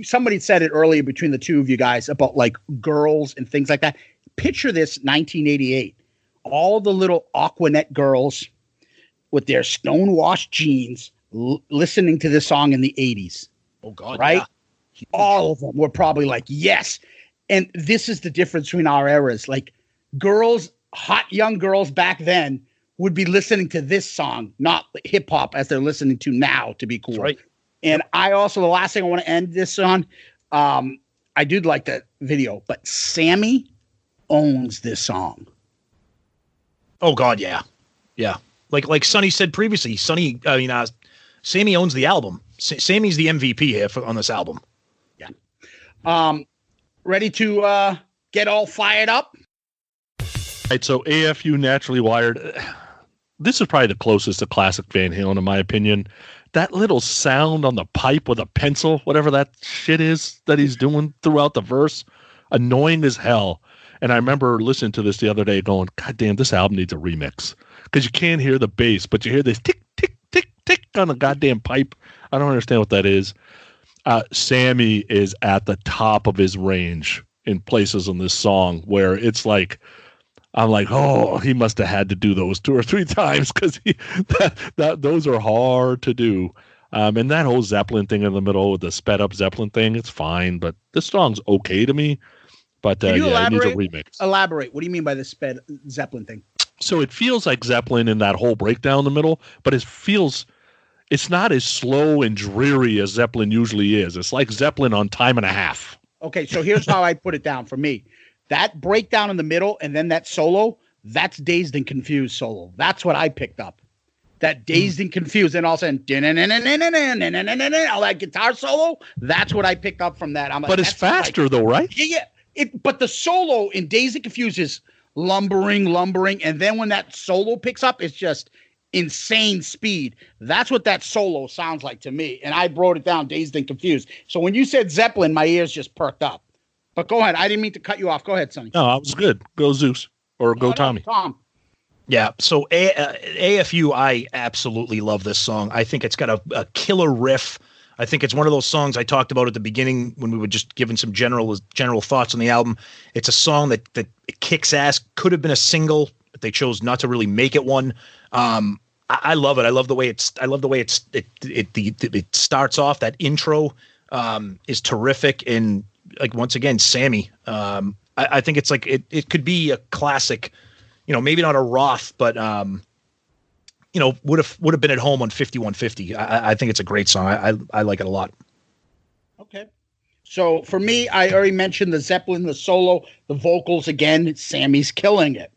somebody said it earlier between the two of you guys about like girls and things like that. Picture this 1988. All the little Aquanet girls with their stonewashed jeans listening to this song in the 80s.
Oh, God.
Right?
Yeah.
All of them were probably like, yes. And this is the difference between our eras. Like girls, hot young girls back then would be listening to this song, not hip hop as they're listening to now to be cool.
That's right.
And I also, the last thing I want to end this on, I did like the video, but Sammy owns this song.
Oh, God. Yeah. Yeah. Like Sonny said previously, Sammy owns the album. Sammy's the MVP here on this album.
Yeah. Ready to get all fired up?
All right, so A.F.U. Naturally Wired. This is probably the closest to classic Van Halen, in my opinion. That little sound on the pipe with a pencil, whatever that shit is that he's doing throughout the verse, annoying as hell. And I remember listening to this the other day going, God damn, this album needs a remix. Because you can't hear the bass, but you hear this tick, tick, tick, tick on the goddamn pipe. I don't understand what that is. Sammy is at the top of his range in places on this song where it's like, I'm like, oh, he must have had to do those 2 or 3 times because those are hard to do. And that whole Zeppelin thing in the middle with the sped up Zeppelin thing, it's fine, but this song's okay to me. But
Can you
it needs a
elaborate?
remix.
Elaborate. What do you mean by the sped Zeppelin thing?
So it feels like Zeppelin in that whole breakdown in the middle, but it's not as slow and dreary as Zeppelin usually is. It's like Zeppelin on time and a half.
Okay, so here's how I put it down for me. That breakdown in the middle and then that solo, that's Dazed and Confused solo. That's what I picked up. That Dazed and Confused, and all of a sudden, all that guitar solo, that's what I picked up from that. I'm like,
But it's faster though, right?
Yeah. But the solo in Dazed and Confused is lumbering, and then when that solo picks up, it's just insane speed. That's what that solo sounds like to me. And I wrote it down, Dazed and Confused. So when you said Zeppelin, my ears just perked up. But go ahead. I didn't mean to cut you off. Go ahead, Sonny.
No, I was good. Go Zeus or go Tommy.
Tom.
Yeah. So A.F.U., I absolutely love this song. I think it's got a killer riff. I think it's one of those songs I talked about at the beginning when we were just giving some general thoughts on the album. It's a song that kicks ass. Could have been a single, but they chose not to really make it one. I love it. I love the way it starts off. That intro is terrific. And like, once again, Sammy, I think it's like, it could be a classic, maybe not a Roth, but would have been at home on 5150. I think it's a great song. I like it a lot.
Okay. So for me, I already mentioned the Zeppelin, the solo, the vocals again. Sammy's killing it.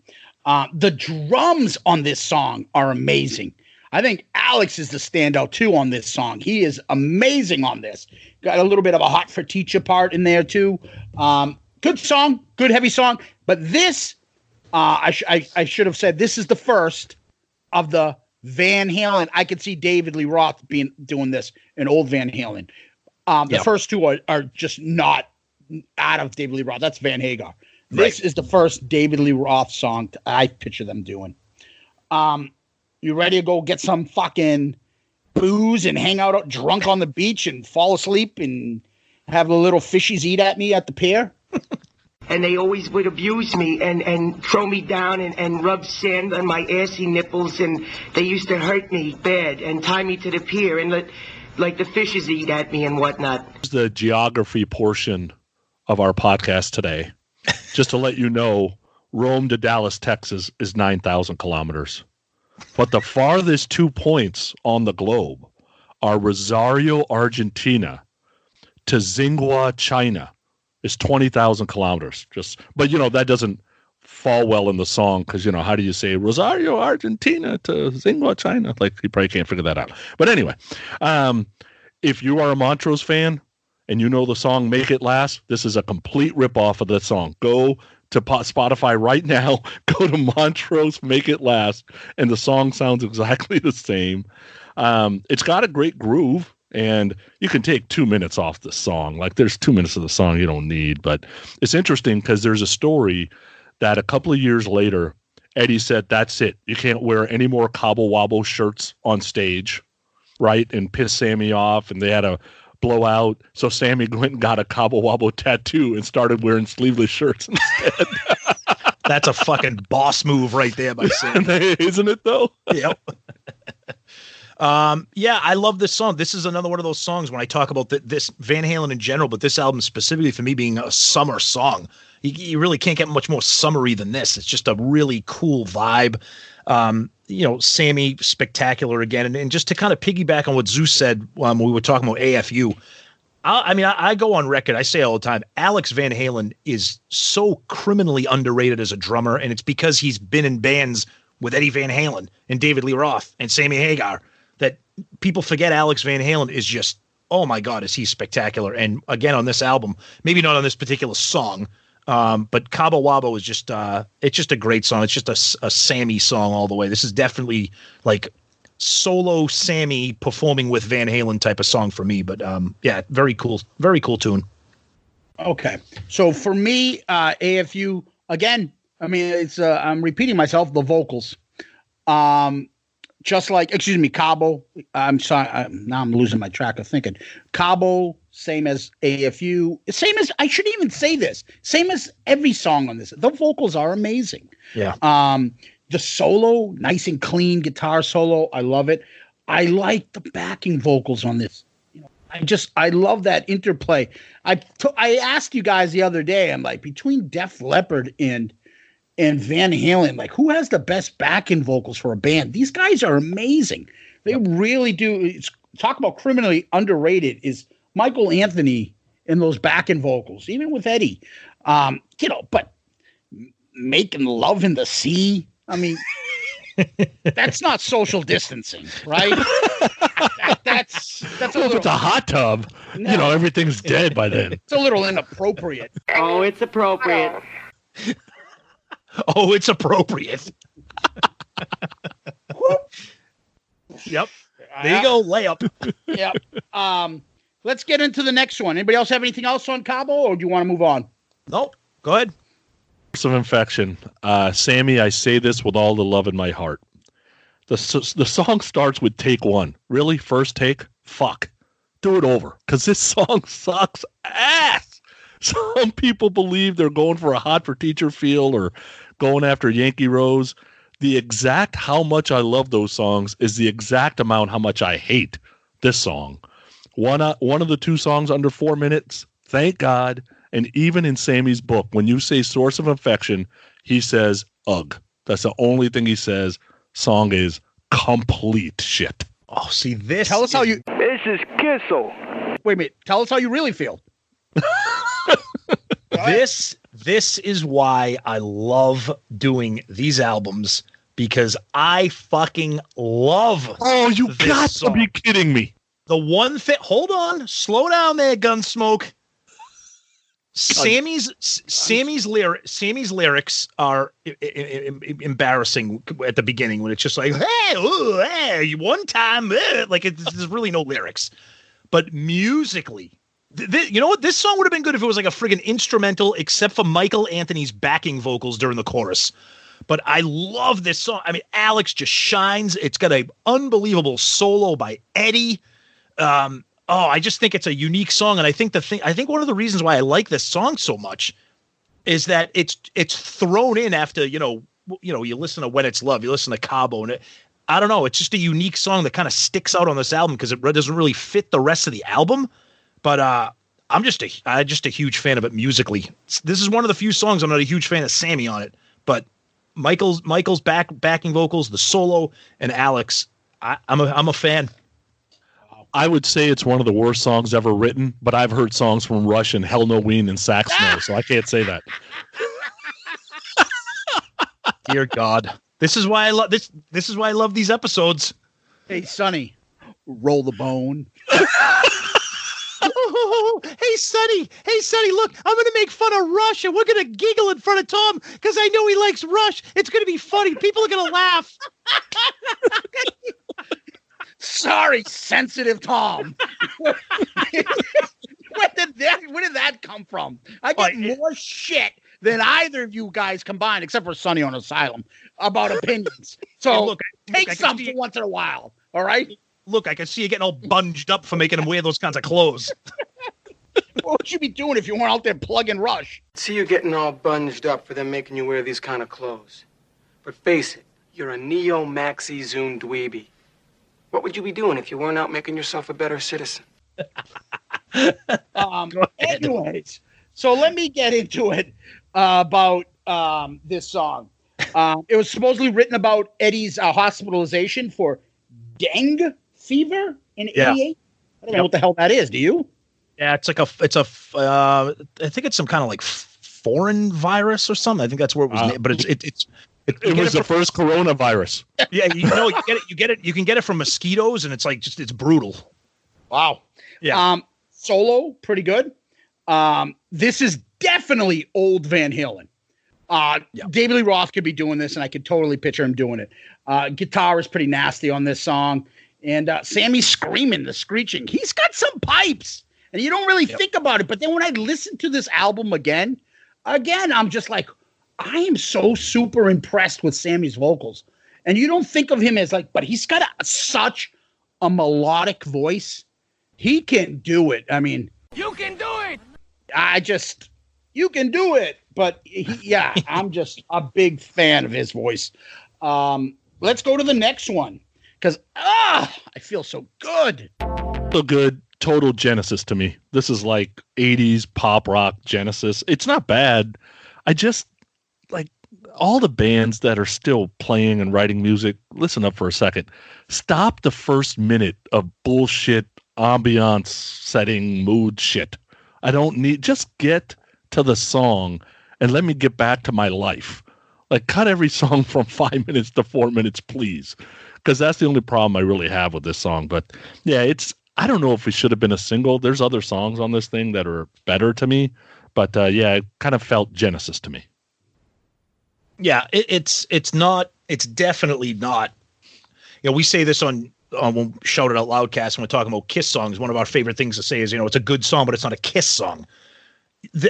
The drums on this song are amazing. I think Alex is the standout too on this song. He is amazing on this. Got a little bit of a Hot for Teacher part in there too. Good song, good heavy song. But this, I should have said, this is the first of the Van Halen. I could see David Lee Roth doing this, an old Van Halen. The first two are just not out of David Lee Roth. That's Van Hagar. This is the first David Lee Roth song I picture them doing. You ready to go get some fucking booze and hang out drunk on the beach and fall asleep and have the little fishies eat at me at the pier?
And they always would abuse me and throw me down and rub sand on my assy nipples, and they used to hurt me bad and tie me to the pier and like the fishes eat at me and whatnot.
The geography portion of our podcast today. Just to let you know, Rome to Dallas, Texas is 9,000 kilometers. But the farthest 2 points on the globe are Rosario, Argentina to Tsinghua, China is 20,000 kilometers. But that doesn't fall well in the song because, how do you say Rosario, Argentina to Tsinghua, China? Like, you probably can't figure that out. But anyway, if you are a Montrose fan and you know the song Make It Last, this is a complete ripoff of that song. Go to Spotify right now, go to Montrose Make It Last, and the song sounds exactly the same. It's got a great groove, and you can take 2 minutes off the song. Like, there's 2 minutes of the song you don't need, but it's interesting because there's a story that a couple of years later, Eddie said, that's it. You can't wear any more Cabo Wabo shirts on stage, right? And piss Sammy off, and they had a blowout. So Sammy went and got a Cabo Wabo tattoo and started wearing sleeveless shirts instead.
That's a fucking boss move right there by Sammy.
Isn't it, though?
Yep. Yeah, I love this song. This is another one of those songs when I talk about this Van Halen in general, but this album specifically for me being a summer song. You really can't get much more summery than this. It's just a really cool vibe. Sammy spectacular again. And just to kind of piggyback on what Zeus said when we were talking about A.F.U., I go on record. I say all the time, Alex Van Halen is so criminally underrated as a drummer, and it's because he's been in bands with Eddie Van Halen and David Lee Roth and Sammy Hagar that people forget Alex Van Halen is just, oh my God, is he spectacular. And again, on this album, maybe not on this particular song, but Cabo Wabo is just, it's just a great song. It's just a Sammy song all the way. This is definitely like solo Sammy performing with Van Halen type of song for me. But yeah, very cool tune.
Okay. So for me, A.F.U, again, it's I'm repeating myself, the vocals. Just like, Cabo. I'm sorry. Now I'm losing my track of thinking. Cabo, same as A.F.U. Same as, I shouldn't even say this. Same as every song on this. The vocals are amazing.
Yeah.
The solo, nice and clean guitar solo. I love it. I like the backing vocals on this. I love that interplay. I asked you guys the other day, I'm like, between Def Leppard and Van Halen, like, who has the best backing vocals for a band? These guys are amazing. They really do. Talk about criminally underrated is Michael Anthony in those backing vocals, even with Eddie. But Making Love in the Sea, that's not social distancing, right? That's a little,
if it's a hot tub,
no.
Everything's dead by then.
It's a little inappropriate.
Oh, it's appropriate.
Oh, it's appropriate. Yep. There you go. Layup.
Yep. Let's get into the next one. Anybody else have anything else on Cabo, or do you want to move on?
Nope. Go ahead.
Of infection. Sammy, I say this with all the love in my heart. The song starts with take one. Really? First take? Fuck. Do it over. Because this song sucks ass. Some people believe they're going for a Hot for Teacher feel or going after Yankee Rose. The exact how much I love those songs is the exact amount how much I hate this song. One of the two songs under 4 minutes, thank God. And even in Sammy's book, when you say source of infection, he says, ugh. That's the only thing he says. Song is complete shit.
Oh, see, this.
Tell us how you.
This is Kissel.
Wait a minute. Tell us how you really feel.
This is why I love doing these albums, because I fucking love.
Oh, you got
song.
to be kidding me.
The one thing. Hold on. Slow down there, Gunsmoke. Sammy's lyrics are embarrassing at the beginning when it's just like, hey, one time, like there's really no lyrics. But musically, you know what? This song would have been good if it was like a friggin' instrumental, except for Michael Anthony's backing vocals during the chorus. But I love this song. Alex just shines. It's got an unbelievable solo by Eddie. I just think it's a unique song, and I think one of the reasons why I like this song so much is that it's thrown in after you listen to When It's Love, you listen to Cabo, and I don't know. It's just a unique song that kind of sticks out on this album because it doesn't really fit the rest of the album. But I'm just a huge fan of it musically. This is one of the few songs I'm not a huge fan of Sammy on it, but Michael's backing vocals, the solo, and Alex, I'm a fan.
I would say it's one of the worst songs ever written, but I've heard songs from Rush and Hell No Ween and Sax No, so I can't say that.
Dear God, this is why I love this. This is why I love these episodes.
Hey, Sonny, roll the bone.
Oh, hey, Sonny. Hey, Sonny, look, I'm going to make fun of Rush, and we're going to giggle in front of Tom because I know he likes Rush. It's going to be funny. People are going to laugh.
Sorry, sensitive Tom. Where did that come from? I get more shit than either of you guys combined, except for Sonny on Asylum, about opinions. So take something once in a while, all right?
Look, I can see you getting all bunged up for making him wear those kinds of clothes.
What would you be doing if you weren't out there plugging Rush?
See you getting all bunged up for them making you wear these kind of clothes. But face it, you're a neo-maxi zoom dweeby. What would you be doing if you weren't out making yourself a better citizen?
Anyways, so let me get into it about this song. It was supposedly written about Eddie's hospitalization for dengue fever in '88. I don't know what the hell that is. Do you?
Yeah, I think it's some kind of like foreign virus or something. I think that's where it was named, but it
was the first coronavirus.
Yeah, you can get it from mosquitoes, and it's like it's brutal.
Wow.
Yeah.
Solo, pretty good. This is definitely old Van Halen. David Lee Roth could be doing this, and I could totally picture him doing it. Guitar is pretty nasty on this song, and Sammy's screaming, the screeching. He's got some pipes, and you don't really think about it. But then when I listen to this album again, I'm just like, I am so super impressed with Sammy's vocals. And you don't think of him as like, but he's got such a melodic voice. He can do it. I mean,
You can do it!
you can do it. But I'm just a big fan of his voice. Let's go to the next one because I feel so good.
So good. Total Genesis to me. This is like 80s pop rock Genesis. It's not bad. I just like all the bands that are still playing and writing music. Listen up for a second. Stop the first minute of bullshit ambiance setting mood shit. I don't need, just get to the song and let me get back to my life. Like cut every song from 5 minutes to 4 minutes, please. Because that's the only problem I really have with this song. But yeah, I don't know if it should have been a single. There's other songs on this thing that are better to me. But it kind of felt Genesis to me.
Yeah, it's definitely not. You know, we say this on when Shout It Out Loudcast when we're talking about Kiss songs. One of our favorite things to say is, it's a good song, but it's not a Kiss song.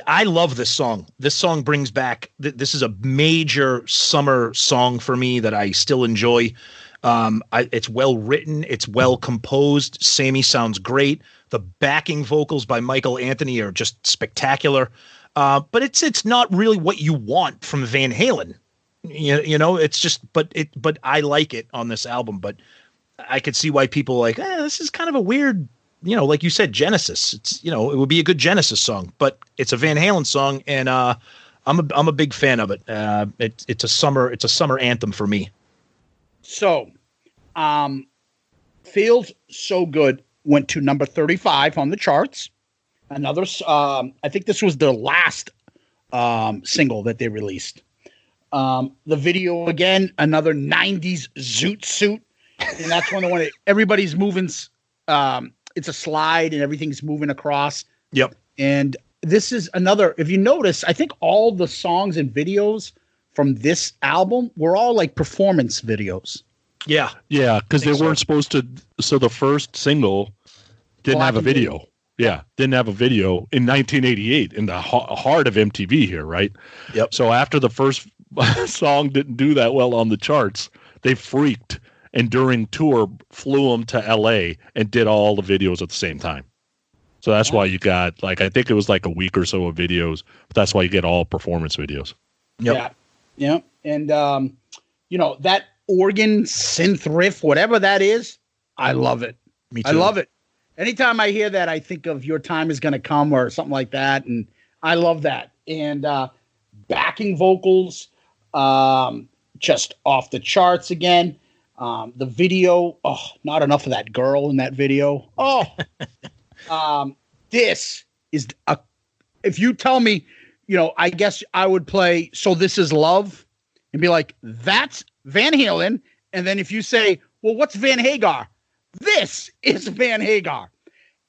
I love this song. This song brings back. This is a major summer song for me that I still enjoy. It's well written. It's well composed. Sammy sounds great. The backing vocals by Michael Anthony are just spectacular. But it's not really what you want from Van Halen. It's just, but I like it on this album. But I could see why people are like, this is kind of a weird, like you said, Genesis. It's, it would be a good Genesis song, but it's a Van Halen song, and I'm a big fan of it. It's a summer anthem for me.
So, Feels So Good went to number 35 on the charts. Another, I think this was their last single that they released. The video, again, another 90s zoot suit. And that's when everybody's moving. It's a slide and everything's moving across.
Yep.
And this is another, if you notice, I think all the songs and videos from this album were all like performance videos.
Yeah.
Yeah, because they weren't supposed to. So the first single didn't have a video. Yeah, didn't have a video in 1988 in the heart of MTV here, right?
Yep.
So after the first song didn't do that well on the charts, they freaked and during tour flew them to LA and did all the videos at the same time. So that's why you got I think it was like a week or so of videos, but that's why you get all performance videos.
Yep.
Yeah. And that organ synth riff, whatever that is, I love it.
Me too.
I love it. Anytime I hear that, I think of Your Time Is Gonna Come or something like that, and I love that. And backing vocals, just off the charts again. The video, not enough of that girl in that video. This is if you tell me, I guess I would play So This Is Love and be like, that's Van Halen. And then if you say, well, what's Van Hagar? This is Van Hagar.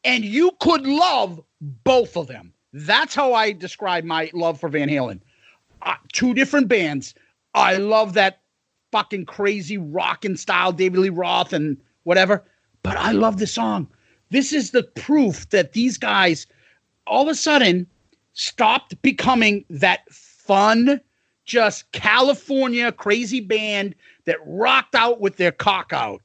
And you could love both of them. That's how I describe my love for Van Halen. Two different bands. I love that fucking crazy rockin' style, David Lee Roth and whatever. But I love the song. This is the proof that these guys all of a sudden stopped becoming that fun, just California crazy band that rocked out with their cock out.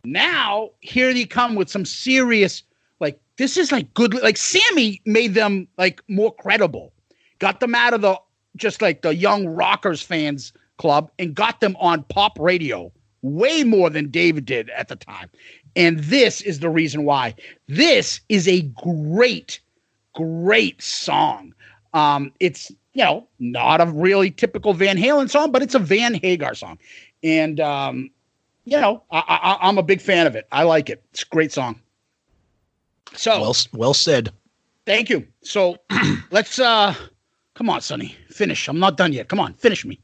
Now, here they come with some serious, like, this is like good, like Sammy made them like more credible, got them out of the, just like the young rockers fans club and got them on pop radio way more than David did at the time. And this is the reason why. This is a great, great song. It's, not a really typical Van Halen song, but it's a Van Hagar song. And, I'm a big fan of it. I like it. It's a great song. So
well said.
Thank you. So let's, come on, Sonny, finish. I'm not done yet. Come on, finish me,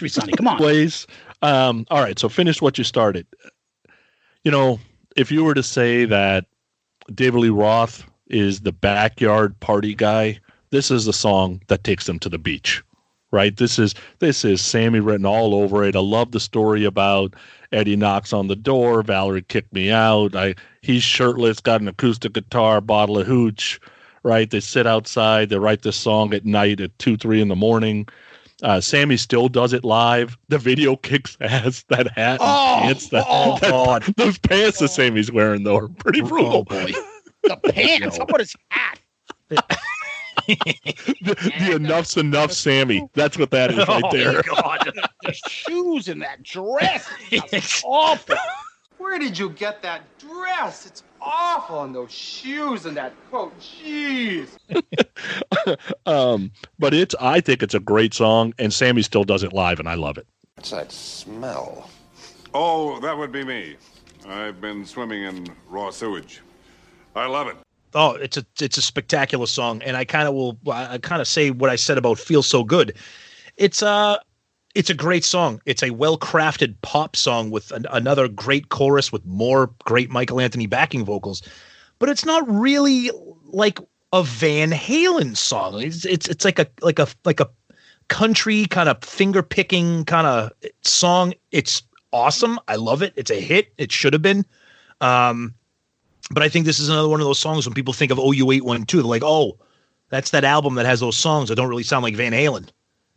Sonny. Come on.
Please. All right. So finish what you started. If you were to say that David Lee Roth is the backyard party guy, this is the song that takes them to the beach, right? This is Sammy written all over it. I love the story about Eddie knocks on the door. Valerie kicked me out. He's shirtless, got an acoustic guitar, bottle of hooch, right? They sit outside. They write this song at night at 2, 3 in the morning. Sammy still does it live. The video kicks ass. That hat and pants. God. Those pants that Sammy's wearing, though, are pretty brutal.
Oh, boy.
The pants. How about his hat?
the enough's enough Sammy. That's what that is right there.
God. The shoes and that dress. It's awful.
Where did you get that dress? It's awful. And those shoes and that coat. Jeez.
But I think it's a great song, and Sammy still does it live, and I love it.
What's that smell?
Oh, that would be me. I've been swimming in raw sewage. I love it.
Oh, it's a spectacular song, and I kind of say what I said about "Feel So Good." It's a great song. It's a well-crafted pop song with another great chorus with more great Michael Anthony backing vocals, but it's not really like a Van Halen song. It's like a country kind of finger picking kind of song. It's awesome. I love it. It's a hit. It should have been. But I think this is another one of those songs when people think of OU812, they're like, oh, that's that album that has those songs that don't really sound like Van Halen.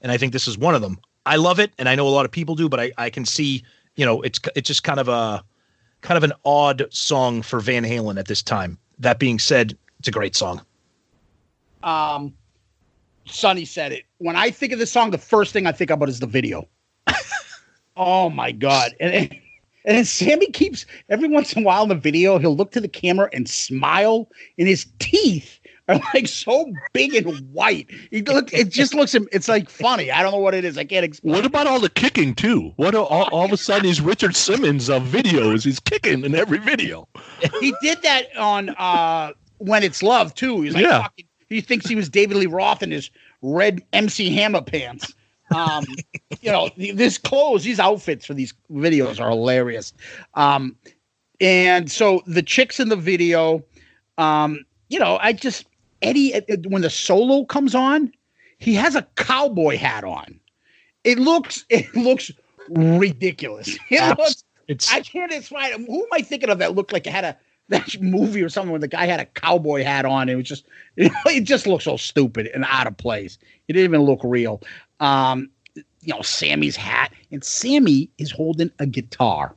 And I think this is one of them. I love it, and I know a lot of people do, but I can see, it's just kind of an odd song for Van Halen at this time. That being said, it's a great song.
Sonny said it. When I think of this song, the first thing I think about is the video. Oh my God. And then Sammy keeps, every once in a while in the video, he'll look to the camera and smile, and his teeth are like so big and white. It just looks, it's like funny. I don't know what it is. I can't explain.
What about all the kicking too? What all of a sudden he's Richard Simmons of videos. He's kicking in every video.
He did that on When It's Love too. He's like, fucking, he thinks he was David Lee Roth in his red MC Hammer pants. This clothes, these outfits for these videos are hilarious. And so the chicks in the video, Eddie, when the solo comes on, he has a cowboy hat on. It looks ridiculous. I can't explain. Who am I thinking of that looked like it had that movie or something when the guy had a cowboy hat on? It was just, it just looks so stupid and out of place. It didn't even look real. Sammy's hat, and Sammy is holding a guitar.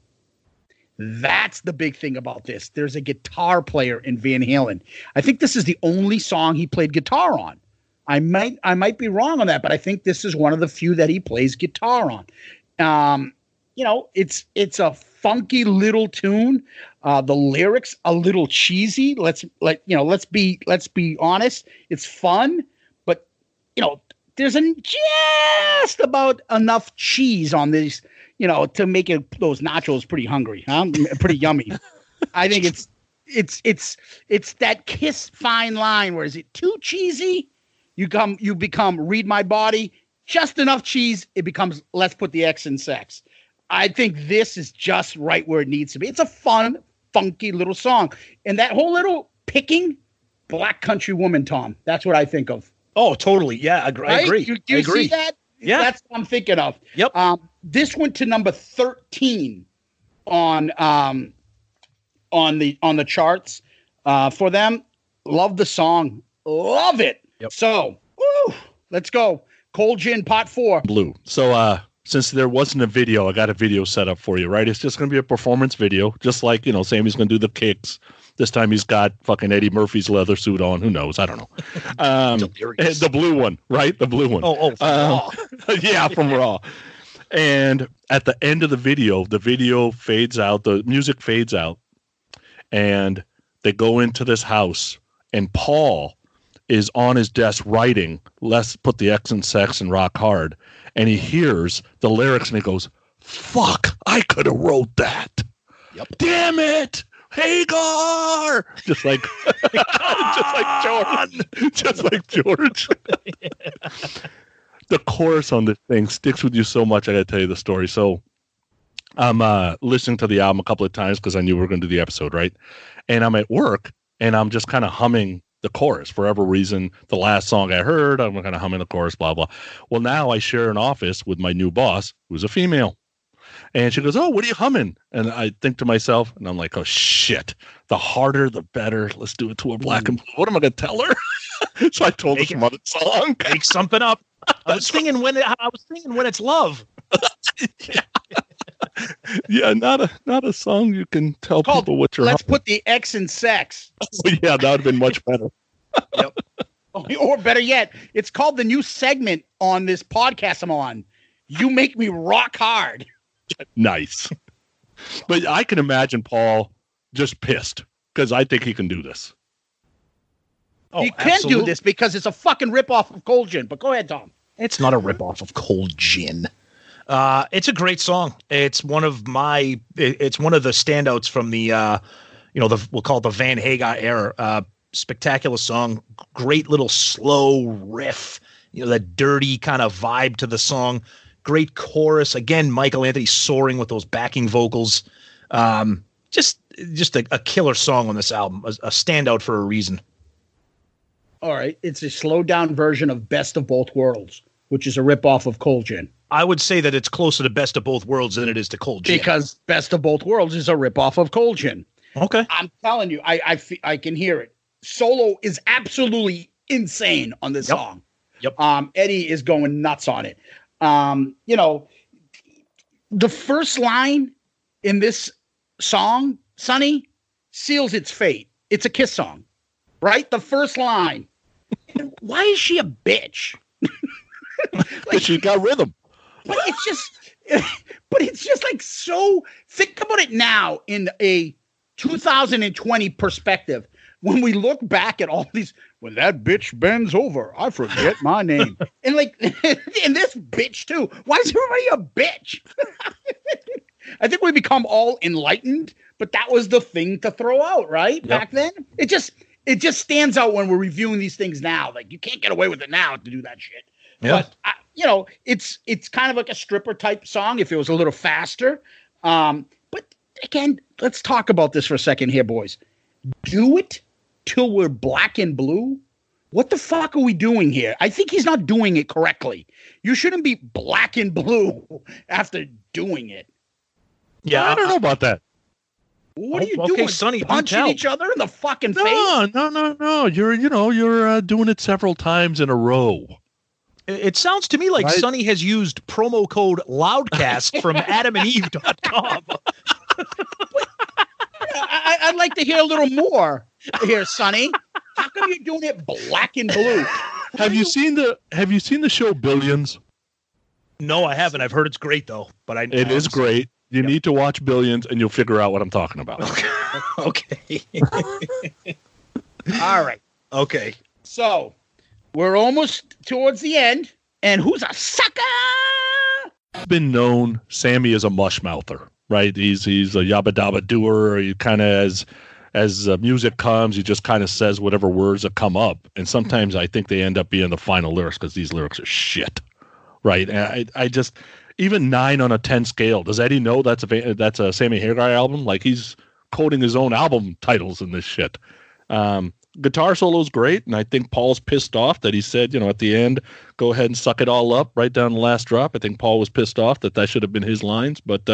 That's the big thing about this. There's a guitar player in Van Halen. I think this is the only song he played guitar on. I might be wrong on that, but I think this is one of the few that he plays guitar on. it's a funky little tune. The lyrics a little cheesy. Let's be honest. It's fun, but there's just about enough cheese on these, to make those nachos pretty hungry, pretty yummy. I think it's that Kiss fine line where is it too cheesy? You become Read My Body. Just enough cheese, it becomes let's put the X in sex. I think this is just right where it needs to be. It's a fun, funky little song. And that whole little picking, Black Country Woman, Tom. That's what I think of.
Oh, totally. Yeah, I agree.
Do you see that?
Yeah.
That's what I'm thinking of.
Yep.
This went to number 13 on the charts for them. Love the song. Love it.
Yep.
So, let's go. Cold Gin, Pot 4.
Blue. So, since there wasn't a video, I got a video set up for you, right? It's just going to be a performance video, just like, Sammy's going to do the kicks. This time he's got fucking Eddie Murphy's leather suit on. Who knows? I don't know. The blue one, right? The blue one.
From Raw.
Yeah, from Raw. And at the end of the video fades out. The music fades out. And they go into this house. And Paul is on his desk writing, let's put the X in sex and rock hard. And he hears the lyrics and he goes, fuck, I could have wrote that.
Yep.
Damn it. Hagar. Just like George. Just like George. The chorus on this thing sticks with you so much. I got to tell you the story. So I'm listening to the album a couple of times because I knew we were going to do the episode, right? And I'm at work and I'm just kind of humming the chorus for whatever reason. The last song I heard, I'm kind of humming the chorus, blah, blah. Well, now I share an office with my new boss, who's a female. And she goes, oh, what are you humming? And I think to myself, and I'm like, oh, shit. The harder, the better. Let's do it to a black and blue. What am I going to tell her? So I told her some other song.
Make something up. I was singing when it's love.
Yeah, not a song you can tell people what you're
Let's
humming.
put the X in sex.
Yeah, that would have been much better.
Yep.
Or better yet, it's called the new segment on this podcast I'm on. You make me rock hard.
Nice. But I can imagine Paul just pissed because I think he can do this.
Oh,
he can
absolutely.
do this because it's a fucking ripoff of Cold Gin. But go ahead, Tom.
It's not a ripoff of Cold Gin. It's a great song. It's one of the standouts from the we'll call it the Van Hagar era. Spectacular song, great little slow riff, that dirty kind of vibe to the song. Great chorus. Again, Michael Anthony soaring with those backing vocals. Just a killer song on this album, a standout for a reason.
All right. It's a slowed down version of Best of Both Worlds, which is a ripoff of Cold Gin.
I would say that it's closer to Best of Both Worlds than it is to Cold Gin.
Because Best of Both Worlds is a ripoff of Cold Gin.
Okay.
I'm telling you, I can hear it. Solo is absolutely insane on this song.
Yep.
Eddie is going nuts on it. The first line in this song, Sonny, seals its fate. It's a Kiss song, right? The first line. Why is she a bitch?
Like, she got rhythm.
But it's just like so. Think about it now in a 2020 perspective. When we look back at all these, when that bitch bends over, I forget my name. And and this bitch too. Why is everybody a bitch? I think we become all enlightened, but that was the thing to throw out, right? Yep. Back then. It just stands out when we're reviewing these things now. Like, you can't get away with it now to do that shit.
Yeah.
But it's kind of like a stripper type song if it was a little faster. But again, let's talk about this for a second here, boys. Do it till we're black and blue. What the fuck are we doing here? I think he's not doing it correctly. You shouldn't be black and blue after doing it.
Yeah, I don't know about that.
What are you doing?
Sonny,
punching each other in the fucking face?
No. You're doing it several times in a row.
It sounds to me like Sonny has used promo code Loudcast from AdamandEve.com.
I'd like to hear a little more here, Sonny. How come you're doing it black and blue?
Have you seen the show Billions?
No, I haven't. I've heard it's great though. But
it is great. You need to watch Billions, and you'll figure out what I'm talking about.
Okay.
All right.
Okay.
So we're almost towards the end, and who's a sucker?
It's been known Sammy is a mushmouther, right? He's a yabba dabba doer. He kind of as music comes, he just kind of says whatever words that come up, and sometimes I think they end up being the final lyrics because these lyrics are shit, right? And I just even 9 on a 10 scale. Does Eddie know that's a Sammy Hagar album? Like he's quoting his own album titles in this shit. Guitar solo is great, and I think Paul's pissed off that he said, at the end, go ahead and suck it all up right down the last drop. I think Paul was pissed off that should have been his lines, but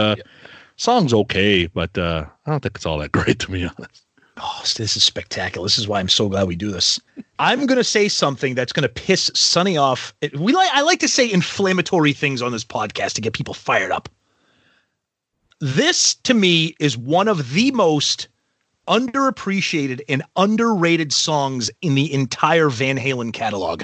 song's okay, but I don't think it's all that great, to be honest.
Oh, this is spectacular. This is why I'm so glad we do this. I'm going to say something that's going to piss Sonny off. I like to say inflammatory things on this podcast to get people fired up. This, to me, is one of the most underappreciated and underrated songs in the entire Van Halen catalog.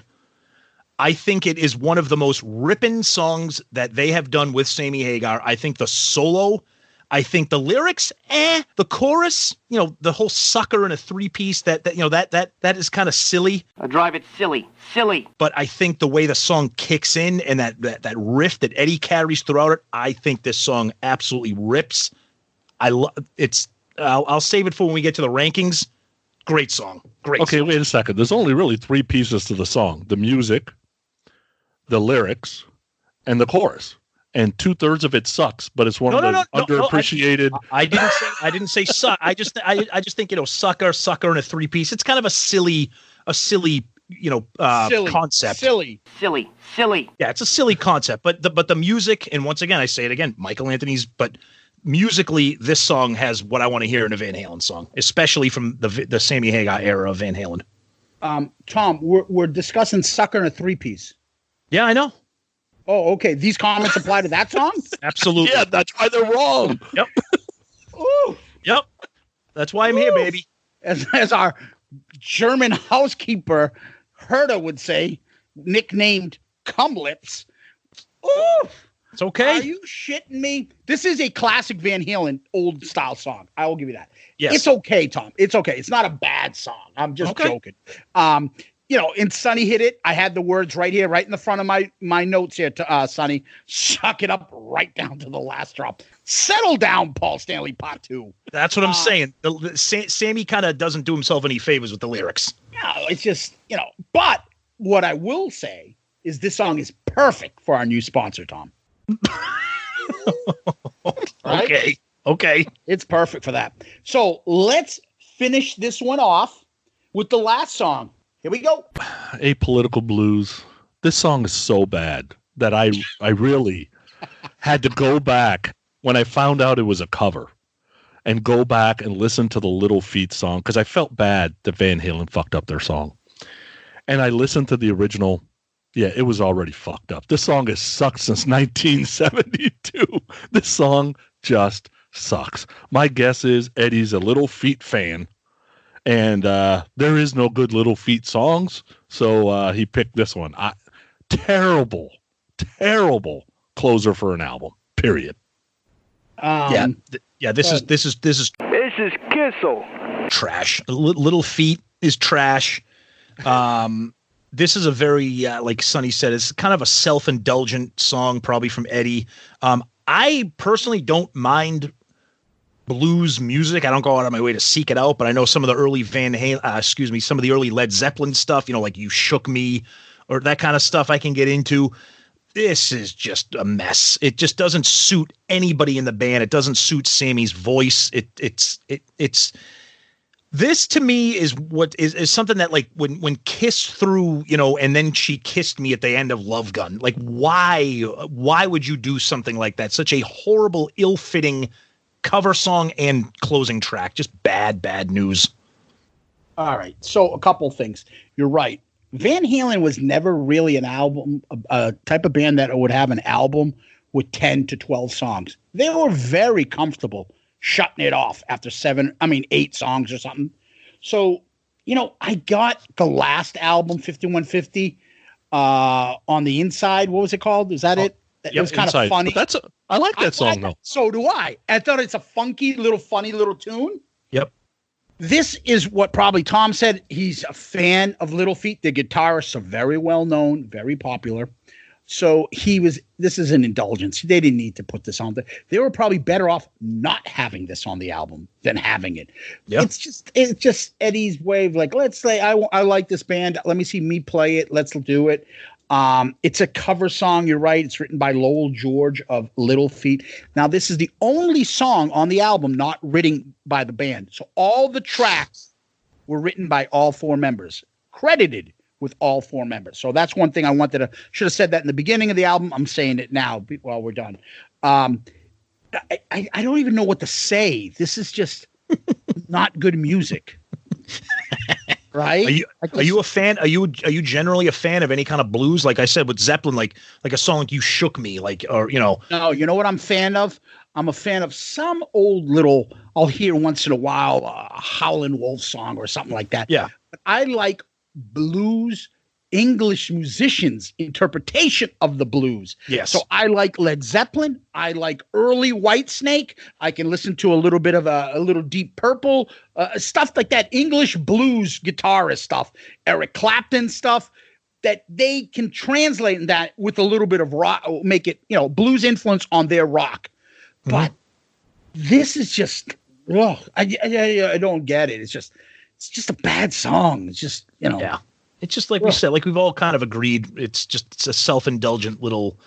I think it is one of the most ripping songs that they have done with Sammy Hagar. I think the solo, I think the lyrics, the chorus, the whole sucker in a 3-piece that is kind of silly.
I drive it silly.
But I think the way the song kicks in and that riff that Eddie carries throughout it, I think this song absolutely rips. I'll save it for when we get to the rankings. Great song.
Okay, wait a second. There's only really 3 pieces to the song: the music, the lyrics, and the chorus. And 2/3 of it sucks, but it's one of the underappreciated.
I didn't say suck. I just think sucker in a 3-piece. It's kind of a silly concept.
Silly.
Yeah, it's a silly concept. But the music, and once again I say it again, Michael Anthony's. But musically, this song has what I want to hear in a Van Halen song, especially from the Sammy Hagar era of Van Halen.
Tom, we're discussing sucker in a 3-piece.
Yeah, I know.
Oh, okay. These comments apply to that song?
Absolutely.
Yeah, that's why they're wrong.
Yep.
Ooh.
Yep. That's why I'm here, baby.
As our German housekeeper Herta would say, nicknamed Cumlips. Ooh.
It's okay.
Are you shitting me? This is a classic Van Halen old style song. I will give you that.
Yes.
It's okay, Tom. It's okay. It's not a bad song. I'm just joking. And Sonny hit it. I had the words right here, right in the front of my notes here to Sonny. Suck it up right down to the last drop. Settle down, Paul Stanley, Part 2.
That's what I'm saying. Sammy kind of doesn't do himself any favors with the lyrics.
No, it's just, But what I will say is this song is perfect for our new sponsor, Tom.
Right? Okay.
It's perfect for that. So let's finish this one off with the last song. Here we go.
Apolitical Blues. This song is so bad that I really had to go back when I found out it was a cover and go back and listen to the Little Feat song because I felt bad that Van Halen fucked up their song. And I listened to the original. Yeah, it was already fucked up. This song has sucked since 1972. This song just sucks. My guess is Eddie's a Little Feat fan. And there is no good Little Feat songs, so he picked this one. Terrible closer for an album. Period.
This is
Kissel.
trash. Little Feat is trash. This is a very like Sonny said, it's kind of a self-indulgent song, probably from Eddie. I personally don't mind blues music. I don't go out of my way to seek it out, but I know some of the early some of the early Led Zeppelin stuff, like You Shook Me or that kind of stuff I can get into. This is just a mess. It just doesn't suit anybody in the band. It doesn't suit Sammy's voice. It's this to me is what is something that like when Kiss threw, and then she kissed me at the end of Love Gun. Like why would you do something like that? Such a horrible, ill-fitting cover song and closing track. Just bad news.
All right. So a couple things. You're right. Van Halen was never really an album, a type of band that would have an album with 10 to 12 songs. They were very comfortable shutting it off after 8 songs or something. So, I got the last album, 5150, on the inside. What was it called? Is that it? It was kind of funny.
But I like that song though.
So do I. I thought it's a funky, funny little tune.
Yep.
This is what probably Tom said. He's a fan of Little Feat. The guitarists are very well known, very popular. So this is an indulgence. They didn't need to put this on. They were probably better off not having this on the album than having it. Yep. It's just Eddie's way of like, let's say I like this band. Let me see me play it. Let's do it. It's a cover song. You're right. It's written by Lowell George of Little Feat. Now, this is the only song on the album not written by the band. So all the tracks were written by all four members, credited with all four members. So that's one thing should have said that in the beginning of the album. I'm saying it now while we're done. I don't even know what to say. This is just not good music. Right?
Are you a fan? Are you generally a fan of any kind of blues? Like I said with Zeppelin, like a song like "You Shook Me," No,
you know what I'm a fan of? I'm a fan of some old little. I'll hear once in a while a Howlin' Wolf song or something like that.
Yeah,
but I like blues. English musicians' interpretation of the blues.
Yes.
So I like Led Zeppelin. I like early Whitesnake. I can listen to a little bit of a little Deep Purple, stuff like that. English blues guitarist stuff, Eric Clapton stuff that they can translate that with a little bit of rock, make it, blues influence on their rock. Mm-hmm. But this is just, I don't get it. It's just a bad song. It's just,
Yeah. It's just like we said, like we've all kind of agreed. It's a self-indulgent little.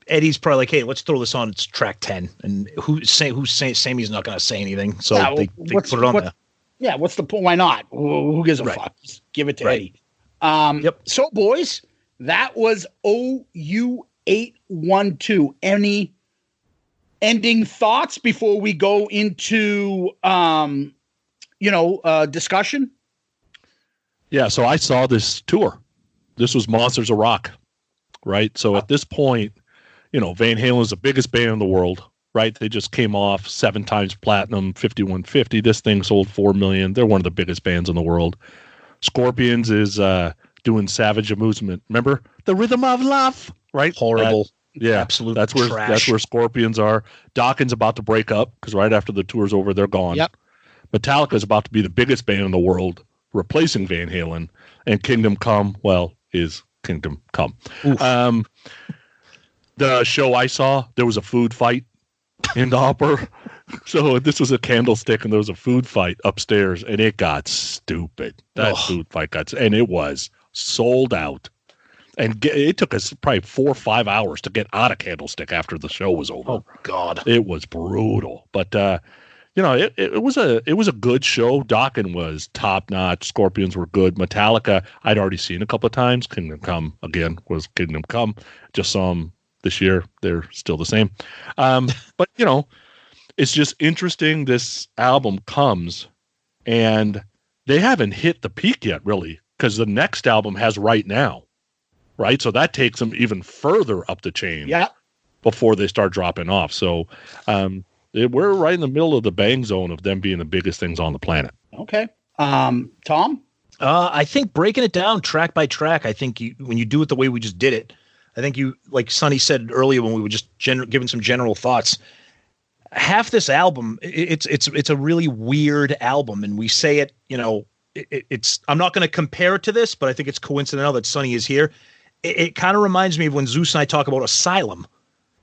Eddie's probably like, hey, let's throw this on. It's track 10, and who's saying Sammy's not going to say anything, so they put it on there.
Yeah, what's the point? Why not? Who gives a fuck? Just give it to Eddie.
Yep.
So, boys, that was OU812. Any ending thoughts before we go into discussion?
Yeah, so I saw this tour. This was Monsters of Rock, right? So at this point, Van Halen is the biggest band in the world, right? They just came off 7 times platinum, 5150. This thing sold 4 million. They're one of the biggest bands in the world. Scorpions is doing Savage Amusement. Remember? The Rhythm of Love, right?
Horrible.
Absolute that's where Scorpions are. Dawkins about to break up because right after the tour's over, they're gone.
Yep.
Metallica is about to be the biggest band in the world, replacing Van Halen, and Kingdom Come, is Kingdom Come. The show I saw, there was a food fight in the upper. So this was a candlestick, and there was a food fight upstairs, and it got stupid. That food fight and it was sold out. And it took us probably 4 or 5 hours to get out of Candlestick after the show was over.
Oh, God.
It was brutal. But, it was a good show. Dawkins was top notch. Scorpions were good. Metallica, I'd already seen a couple of times. Kingdom Come again was Kingdom Come. Just saw them this year. They're still the same. But it's just interesting. This album comes, and they haven't hit the peak yet, really, because the next album has Right Now, right? So that takes them even further up the chain before they start dropping off. So. We're right in the middle of the bang zone of them being the biggest things on the planet.
Okay. Tom?
I think breaking it down track by track, I think when you do it the way we just did it, I think like Sonny said earlier when we were just giving some general thoughts, half this album, it's a really weird album. And we say it, I'm not going to compare it to this, but I think it's coincidental that Sonny is here. It kind of reminds me of when Zeus and I talk about Asylum.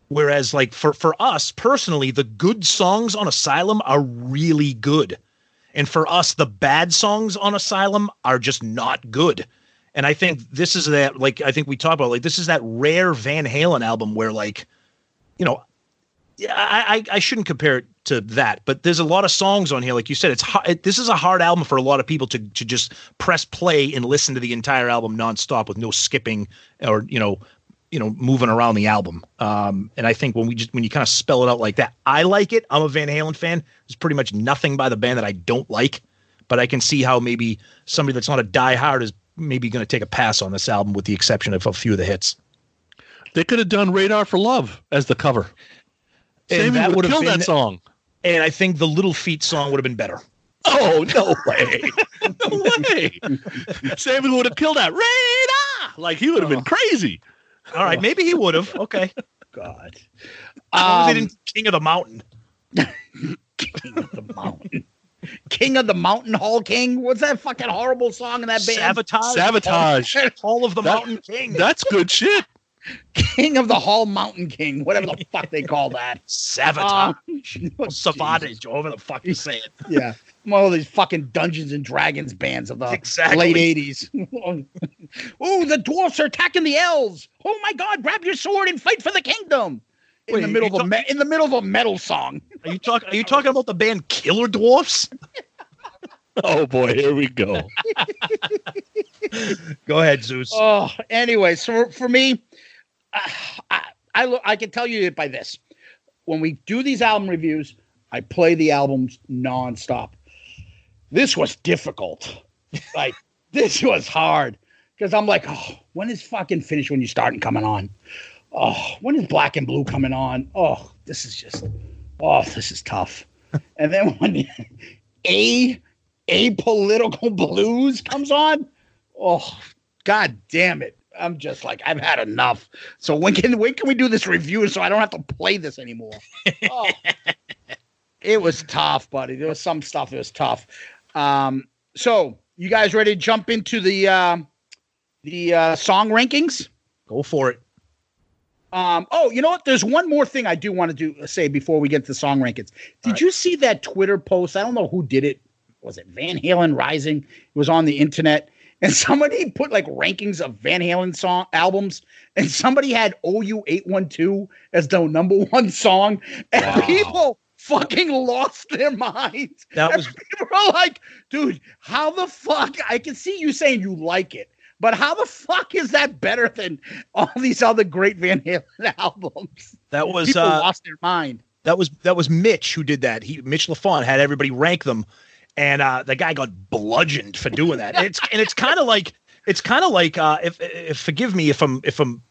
Whereas, like, for us personally, the good songs on Asylum are really good. And for us, the bad songs on Asylum are just not good. And I think this is that, like, I think we talked about, like, this is that rare Van Halen album where, like, I shouldn't compare it to that, but there's a lot of songs on here. Like you said, it's hard, this is a hard album for a lot of people to just press play and listen to the entire album nonstop with no skipping or, moving around the album. And I think when you kind of spell it out like that, I like it. I'm a Van Halen fan. There's pretty much nothing by the band that I don't like, but I can see how maybe somebody that's not a diehard is maybe going to take a pass on this album with the exception of a few of the hits.
They could have done Radar for Love as the cover.
And that would have killed
that song.
And I think the Little Feat song would have been better.
Oh, no way. No way. Sammy would have killed that. Radar! Like, he would have been crazy.
All right, maybe he would have. Okay.
God.
As long as they didn't King of the Mountain.
King of the Mountain. King of the Mountain, Hall King. What's that fucking horrible song in that band?
Sabotage.
Hall of the Mountain King.
That's good shit.
King of the Hall Mountain King, whatever the fuck they call that.
Sabotage. Sabotage, however the fuck you say it.
Yeah. One of these fucking Dungeons and Dragons bands of the late 80s. Oh, the dwarfs are attacking the elves. Oh my God, grab your sword and fight for the kingdom. In the middle of a metal song.
Are you talking about the band Killer Dwarfs?
Oh boy, here we go.
Go ahead, Zeus.
Oh, anyway, so for me, I can tell you it by this. When we do these album reviews, I play the albums nonstop. This was difficult. Like, this was hard. Because I'm like, oh, when is fucking Finish When You Start and coming on? Oh, when is Black and Blue coming on? Oh, this is tough. And then when Apolitical Blues comes on, oh, God damn it. I'm just like, I've had enough. So when can we do this review so I don't have to play this anymore? Oh, it was tough, buddy. There was some stuff that was tough. So you guys ready to jump into the song rankings?
Go for it.
Oh, you know what? There's one more thing I do want to say before we get to the song rankings. Did you see that Twitter post? I don't know who did it. Was it Van Halen Rising? It was on the internet. And somebody put like rankings of Van Halen song albums, and somebody had OU812 as the number one song, and people fucking lost their minds. People were like, dude, how the fuck? I can see you saying you like it, but how the fuck is that better than all these other great Van Halen albums?
That was
people lost their mind.
That was Mitch who did that. Mitch LaFont had everybody rank them. And the guy got bludgeoned for doing that. And it's kind of like if forgive me if I'm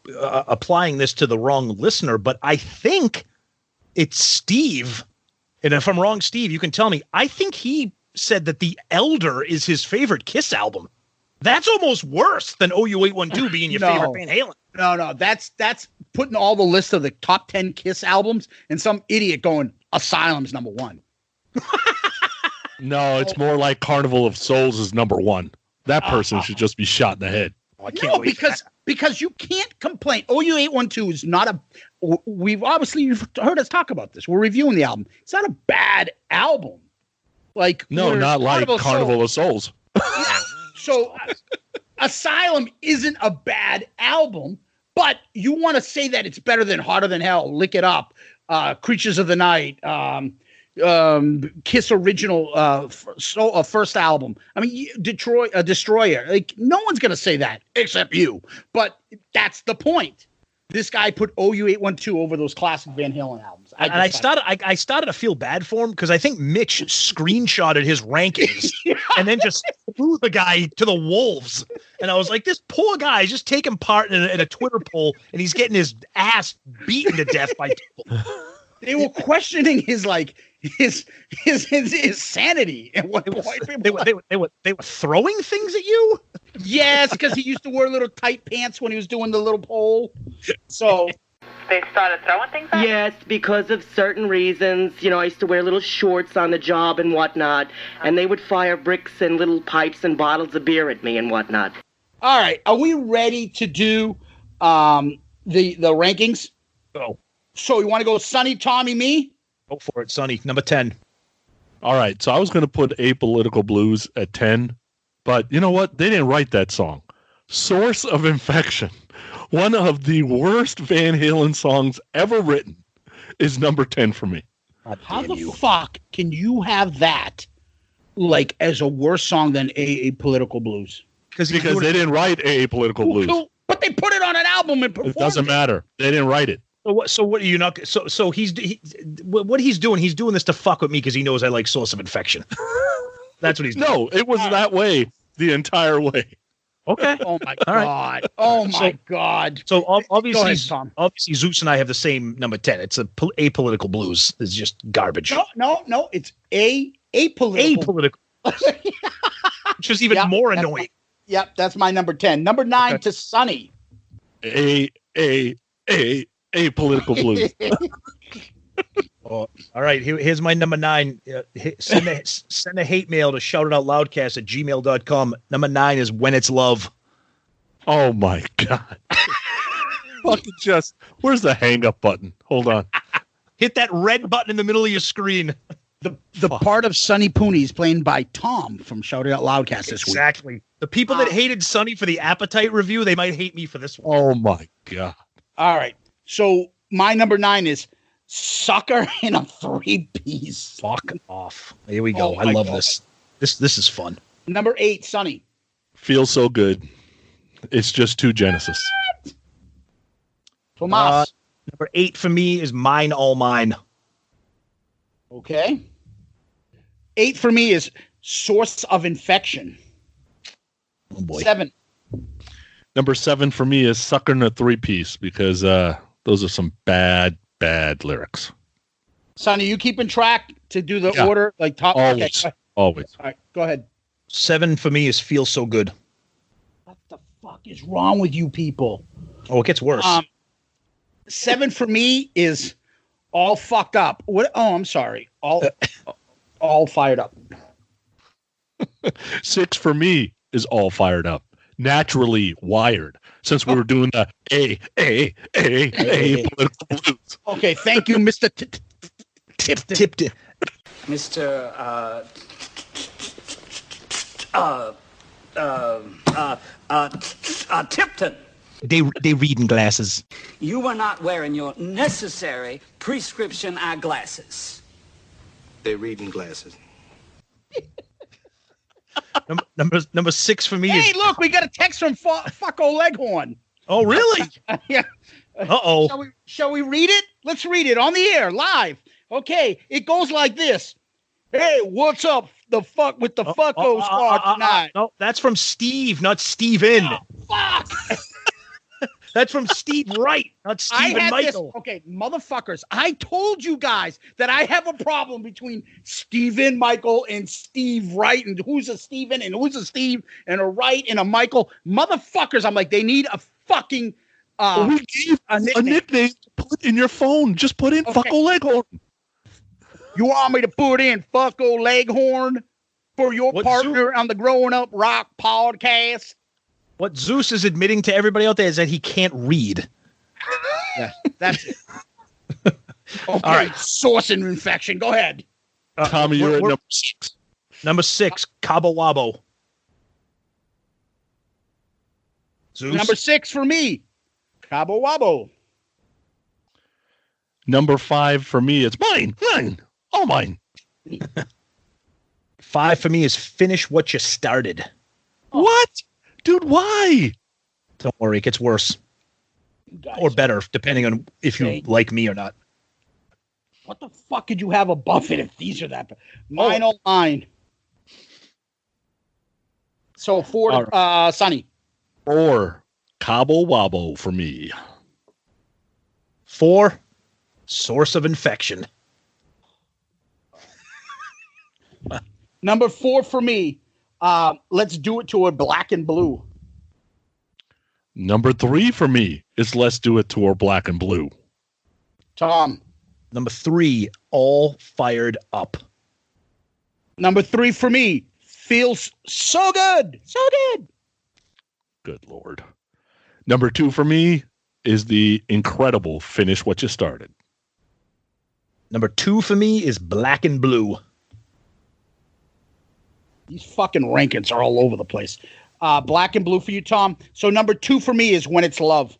applying this to the wrong listener, but I think it's Steve. And if I'm wrong, Steve, you can tell me. I think he said that The Elder is his favorite Kiss album. That's almost worse than OU812 being your favorite Van Halen.
No, that's putting all the list of the top 10 Kiss albums and some idiot going Asylum's number one.
No, it's more like Carnival of Souls is number one. That person should just be shot in the head.
Oh, I can't wait
because you can't complain. OU812 is not a. You've heard us talk about this. We're reviewing the album. It's not a bad album. Like
not like Carnival of Souls.
Yeah. So Asylum isn't a bad album, but you want to say that it's better than Harder Than Hell, Lick It Up, Creatures of the Night. Kiss original first album. I mean, Destroyer. Like, no one's gonna say that except you. But that's the point. This guy put OU812 over those classic Van Halen albums. I started to feel bad for him because I think Mitch screenshotted his rankings and then just threw the guy to the wolves. And I was like, this poor guy is just taking part in a Twitter poll and he's getting his ass beaten to death by people. They were questioning his sanity at one point.
They were throwing things at you.
Yes, because he used to wear little tight pants when he was doing the little poll. So
they started throwing things at you?
Yes, because of certain reasons. You know, I used to wear little shorts on the job and whatnot, and they would fire bricks and little pipes and bottles of beer at me and whatnot.
All right, are we ready to do the rankings?
Oh.
So you want to go Sonny, Tommy, me?
Go for it, Sonny. Number 10.
All right. So I was going to put Apolitical Blues at 10, but you know what? They didn't write that song. Source of Infection, one of the worst Van Halen songs ever written, is number 10 for me.
How the fuck can you have that like as a worse song than Apolitical Blues?
Because they didn't write Apolitical Blues.
But they put it on an album and performed it.
It doesn't matter. They didn't write it.
So what are you not? So what he's doing? He's doing this to fuck with me because he knows I like Source of Infection. That's what he's doing.
No, it was that way the entire way.
Okay.
Oh my god. Right. Oh my god.
So obviously, Zeus and I have the same number 10. It's Apolitical Blues. It's just garbage.
No. It's apolitical.
Which is even more annoying.
Yep, that's my number 10. Number 9 to Sonny.
Apolitical blues.
Oh, all right. Here's my number 9. Send a hate mail to shoutitoutloudcast@gmail.com. Number 9 is When It's Love.
Oh my God. Fucking just, where's the hang up button? Hold on.
Hit that red button in the middle of your screen.
The part of Sonny Pooni is played by Tom from Shout It Out Loudcast this week.
Exactly. The people that hated Sonny for the Appetite review, they might hate me for this one.
Oh my God.
All right. So my number 9 is Sucker in a 3-piece.
Fuck off. Here we go.
Oh,
I love this. This is fun.
Number 8, Sonny.
Feels so good. It's just too Genesis.
Tomas.
Number 8 for me is Mine All Mine.
Okay. 8 for me is Source of Infection.
Oh boy.
7.
Number 7 for me is Sucker in a 3-piece because those are some bad lyrics.
Sonny, you keeping track to do the order? Like top?
Always.
Okay.
Always.
All right, go ahead.
7 for me is Feel So Good.
What the fuck is wrong with you people?
Oh, it gets worse.
7 for me is All Fucked Up. What? Oh, I'm sorry. All Fired Up.
6 for me is All Fired Up. Naturally Wired. Since we were doing the A political blues.
Okay, thank you, Mr. Tipton.
Mr. Tipton.
They reading glasses.
You were not wearing your necessary prescription eyeglasses.
They reading glasses.
Number 6 for me
Hey,
is...
look, we got a text from Fucko Leghorn.
Oh, really?
Yeah.
Uh-oh.
Shall we read it? Let's read it on the air, live. Okay, it goes like this. Hey, what's up? The fuck with the Fucko squad tonight.
No, that's from Steve, not Steven.
Oh, fuck.
That's from Steve Wright, not Steven Michael.
Okay, motherfuckers, I told you guys that I have a problem between Steven Michael and Steve Wright, and who's a Steven and who's a Steve and a Wright and a Michael. Motherfuckers, I'm like, they need a fucking
we gave a nickname to put in your phone. Just put in Fucko Leghorn.
You want me to put in Fucko Leghorn for your partner on the Growing Up Rock podcast?
What Zeus is admitting to everybody out there is that he can't read.
Yeah, that's it. Okay,
all right.
Source and Infection. Go ahead.
Tommy, you're at number 6.
Number 6, Cabo Wabo. Zeus?
Number 6 for me, Cabo Wabo.
Number 5 for me, it's mine. All mine.
5 for me is Finish What You Started.
What? Dude, why?
Don't worry, it gets worse. Or better, depending on if you like me or not.
What the fuck could you have above it if these are that bad? Mine, all mine. So 4 to Sonny.
4, Cabo Wabo for me.
4, Source of Infection.
Number 4 for me, Let's Do It to a Black and Blue.
Number 3 for me is Let's Do It to Her Black and Blue.
Tom.
Number 3, All Fired Up.
Number 3 for me, Feels So Good. So good.
Good Lord. Number 2 for me is the incredible Finish What You Started.
Number 2 for me is Black and Blue.
These fucking rankings are all over the place. Black and Blue for you, Tom. So number 2 for me is When It's Love.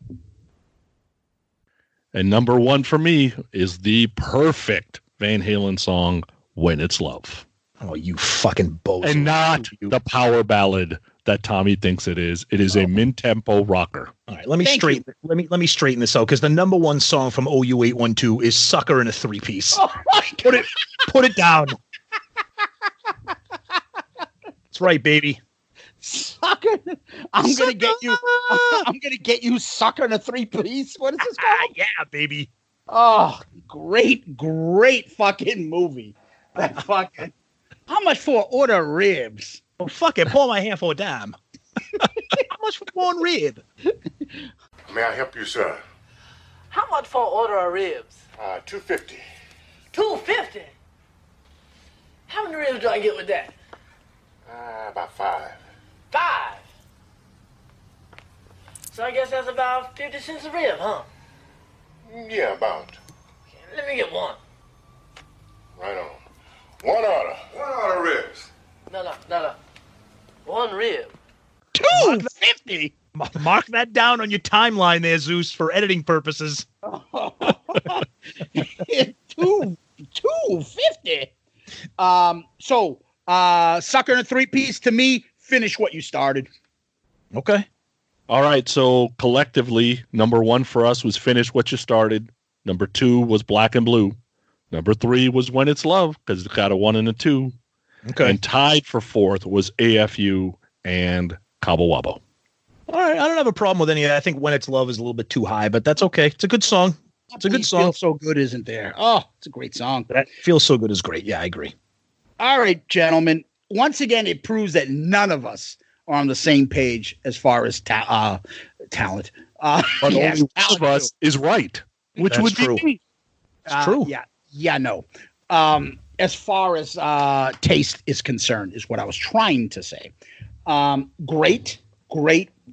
And number 1 for me is the perfect Van Halen song, When It's Love.
Oh, you fucking bozo.
And not the power ballad that Tommy thinks it is. It is a mid-tempo rocker.
All right, let me straighten this out, because the number 1 song from OU812 is Sucker in a 3-piece.
Oh
Put it down. That's right, baby.
Sucker. I'm gonna get you Sucker in a 3-piece. What is this called?
Yeah, baby.
Oh, great fucking movie. That fucking. How much for an order of ribs?
Oh, fuck it. Pour my hand for a dime. How much for one rib?
May I help you, sir?
How much for an order of ribs?
$2.50.
$2.50? How many ribs do I get with that?
About 5.
5? So I guess that's about 50 cents a rib, huh?
Yeah, about.
Let me get one.
Right on. One order. One order ribs.
No. One rib.
$2.50.
Mark that down on your timeline there, Zeus, for editing purposes.
$2.50. So sucker and a 3-piece to me. Finish what you started.
Okay.
All right. So collectively, number 1 for us was Finish What You Started. Number 2 was Black and Blue. Number 3 was When It's Love, because it's got a 1 and a 2.
Okay.
And tied for 4th was A.F.U. and Cabo Wabo.
All right. I don't have a problem with any of that. I think When It's Love is a little bit too high, but that's okay. It's a good song. It's a good song.
Feels So Good, isn't there? Oh, it's a great song.
That Feels So Good is great. Yeah, I agree.
All right, gentlemen. Once again, it proves that none of us are on the same page as far as talent.
But
yes,
only one of us is right, which
That's
would
true.
be me.
It's true.
No. As far as taste is concerned, is what I was trying to say. Great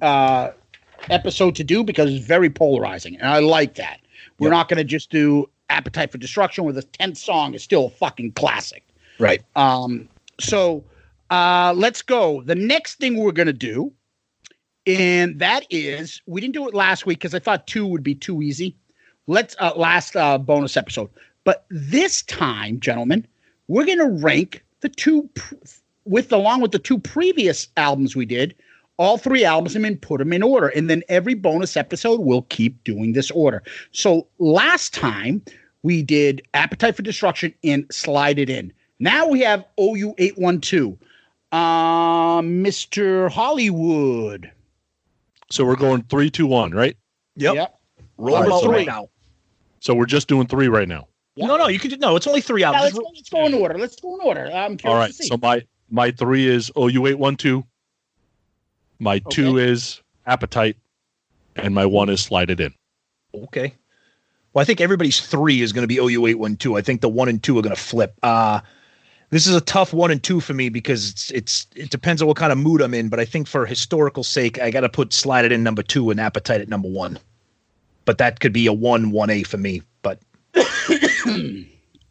episode to do because it's very polarizing, and I like that. We're not going to just do Appetite for Destruction, where the 10th song is still a fucking classic.
Right.
So let's go. The next thing we're going to do, and that is, we didn't do it last week because I thought 2 would be too easy. Let's last bonus episode. But this time, gentlemen, we're going to rank the 2 along with the 2 previous albums we did, all 3 albums, and put them in order. And then every bonus episode, we'll keep doing this order. So last time we did Appetite for Destruction and Slide It In. Now we have OU812. Mr. Hollywood.
So we're going 3, 2, 1, right?
Yep.
Roll
All right,
them out
so-
right now.
So we're just doing 3 right now.
No, you could. No, it's only 3
Yeah,
albums.
let's go in order. I'm curious
All right.
to see.
So my 3 is OU812. My 2 is Appetite, and my 1 is Slide It In.
Okay. Well, I think everybody's 3 is going to be OU812. I think the 1 and 2 are going to flip. This is a tough 1 and 2 for me because it depends on what kind of mood I'm in. But I think for historical sake, I got to put Slide It In number 2 and Appetite at number 1. But that could be a 1A for me. But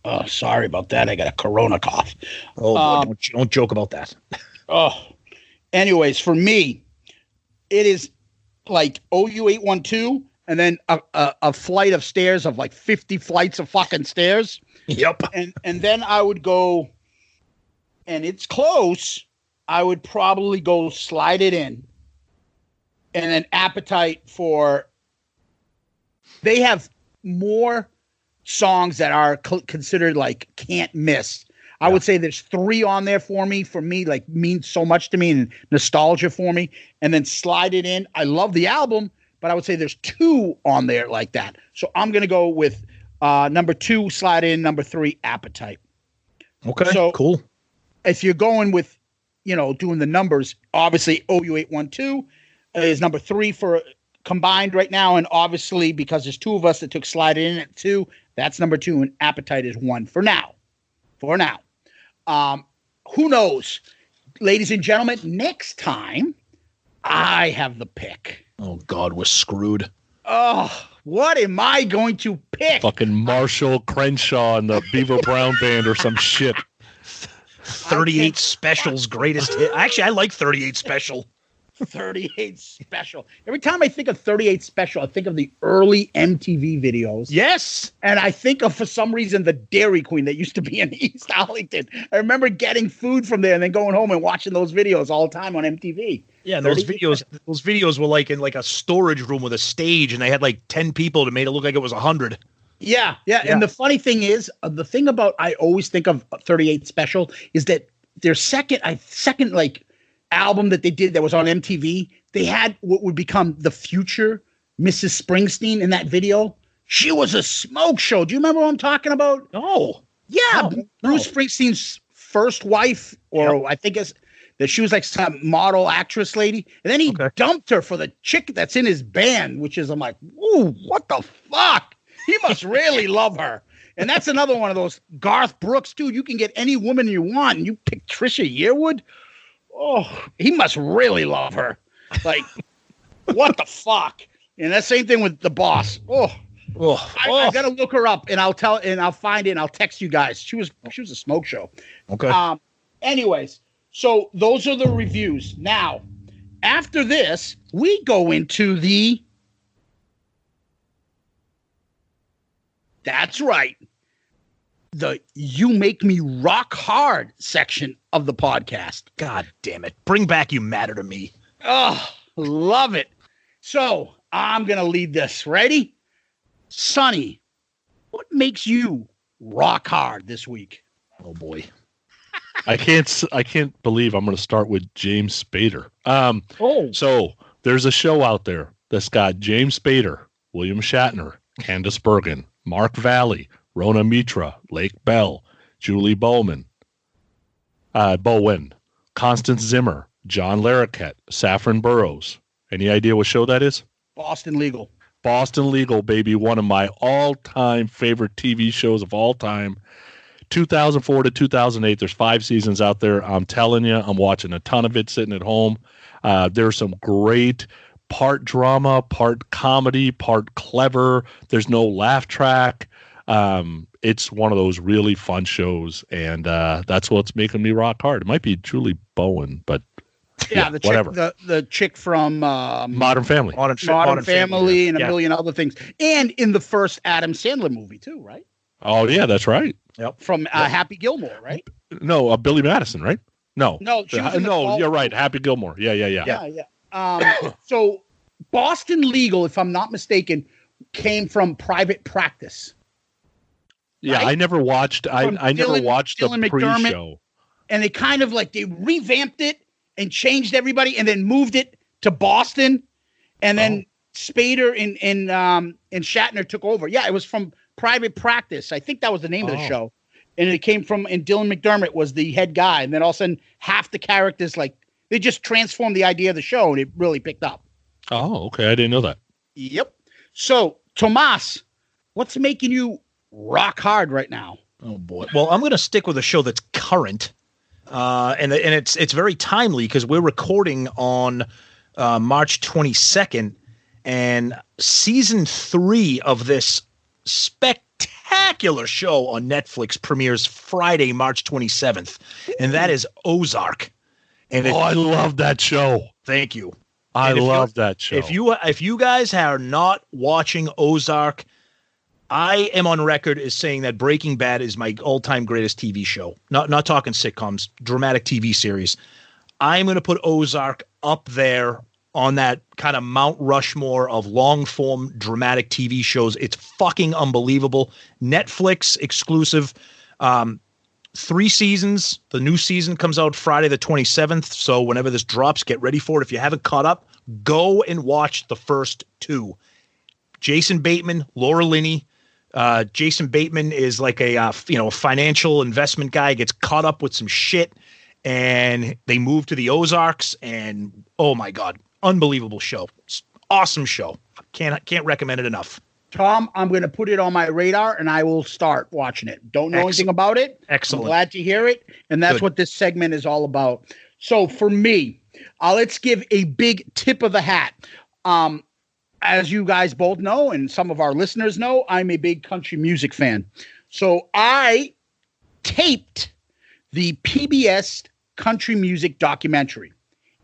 oh, sorry about that. I got a corona cough.
boy, don't joke about that.
Anyways, for me, it is like OU812 and then a flight of stairs of like 50 flights of fucking stairs.
Yep.
And then I would go, and it's close, I would probably go Slide It In. And then Appetite for, they have more songs that are considered like can't miss. I would say there's 3 on there for me, like means so much to me and nostalgia for me. And then Slide It In. I love the album, but I would say there's 2 on there like that. So I'm going to go with number 2, Slide In, number 3, Appetite.
Okay,
so
cool.
If you're going with, doing the numbers, obviously OU812 is number 3 for combined right now. And obviously because there's 2 of us that took Slide It In at 2, that's number 2, and Appetite is 1 for now. Who knows? Ladies and gentlemen, next time I have the pick.
Oh, God, we're screwed.
Oh, what am I going to pick?
Fucking Marshall Crenshaw and the Beaver Brown Band or some shit.
38 Special's greatest hit. Actually, I like 38 Special.
38 Special. Every time I think of 38 Special, I think of the early MTV videos.
Yes.
And I think of, for some reason, the Dairy Queen that used to be in East Arlington. I remember getting food from there and then going home and watching those videos all the time on MTV.
Yeah, and those videos were like in like a storage room with a stage, and they had like 10 people to make it look like it was 100.
Yeah. And the funny thing is, the thing about I always think of 38 Special is that their second like album that they did that was on MTV, they had what would become the future Mrs. Springsteen in that video. She was a smoke show. Do you remember what I'm talking about?
No.
Yeah, Bruce Springsteen's first wife, or I think it's that she was like some model actress lady. And then he dumped her for the chick that's in his band, which is, I'm like, ooh, what the fuck? He must really love her. And that's another one of those Garth Brooks, dude. You can get any woman you want, and you pick Trisha Yearwood. Oh, he must really love her. Like, what the fuck? And that same thing with The Boss. I gotta look her up, and I'll find it, and I'll text you guys. She was a smoke show.
Okay.
Anyways, so those are the reviews. Now, after this, we go into the. That's right. The You Make Me Rock Hard section of the podcast.
God damn it. Bring back You Matter to Me.
Oh, love it. So I'm going to lead this. Ready? Sonny, what makes you rock hard this week?
Oh, boy.
I can't believe I'm going to start with James Spader. So there's a show out there that's got James Spader, William Shatner, Candice Bergen, Mark Valley, Rona Mitra, Lake Bell, Julie Bowen, Constance Zimmer, John Larroquette, Saffron Burrows. Any idea what show that is?
Boston Legal.
Boston Legal, baby. One of my all-time favorite TV shows of all time. 2004 to 2008. There's 5 seasons out there. I'm telling you, I'm watching a ton of it sitting at home. There's some great part drama, part comedy, part clever. There's no laugh track. It's one of those really fun shows, and that's what's making me rock hard. It might be Julie Bowen, but
the chick,
whatever.
The chick from
Modern Family,
Modern Family, and a
yeah.
million other things, and in the first Adam Sandler movie too, right?
Oh yeah, that's right.
Yep.
From Happy Gilmore, right?
No, Billy Madison, right? No,
she was in the fall.
You're right. Happy Gilmore. Yeah.
So Boston Legal, if I'm not mistaken, came from Private Practice.
Yeah,
right?
I never watched. I never watched the pre-show.
And they kind of like they revamped it and changed everybody, and then moved it to Boston, and then Spader and Shatner took over. Yeah, it was from Private Practice. I think that was the name of the show, and it came from. And Dylan McDermott was the head guy, and then all of a sudden, half the characters like they just transformed the idea of the show, and it really picked up.
Oh, okay, I didn't know that.
Yep. So, Tomas, what's making you rock hard right now?
Oh boy. Well, I'm going to stick with a show that's current, and it's very timely because we're recording on March 22nd, and season 3 of this spectacular show on Netflix premieres Friday, March 27th, and that is Ozark. And
I love that show.
Thank you.
I love that show.
If you guys are not watching Ozark, I am on record as saying that Breaking Bad is my all-time greatest TV show. Not talking sitcoms, dramatic TV series. I'm going to put Ozark up there on that kind of Mount Rushmore of long-form dramatic TV shows. It's fucking unbelievable. Netflix exclusive. 3 seasons. The new season comes out Friday the 27th. So whenever this drops, get ready for it. If you haven't caught up, go and watch the first 2. Jason Bateman, Laura Linney. Jason Bateman is like a financial investment guy, gets caught up with some shit, and they move to the Ozarks, and oh my God, unbelievable show. Awesome show. Can't recommend it enough.
Tom, I'm going to put it on my radar, and I will start watching it. Don't know anything about it.
Excellent.
I'm glad to hear it, and that's what this segment is all about. So for me, let's give a big tip of the hat. As you guys both know, and some of our listeners know, I'm a big country music fan. So I taped the PBS country music documentary.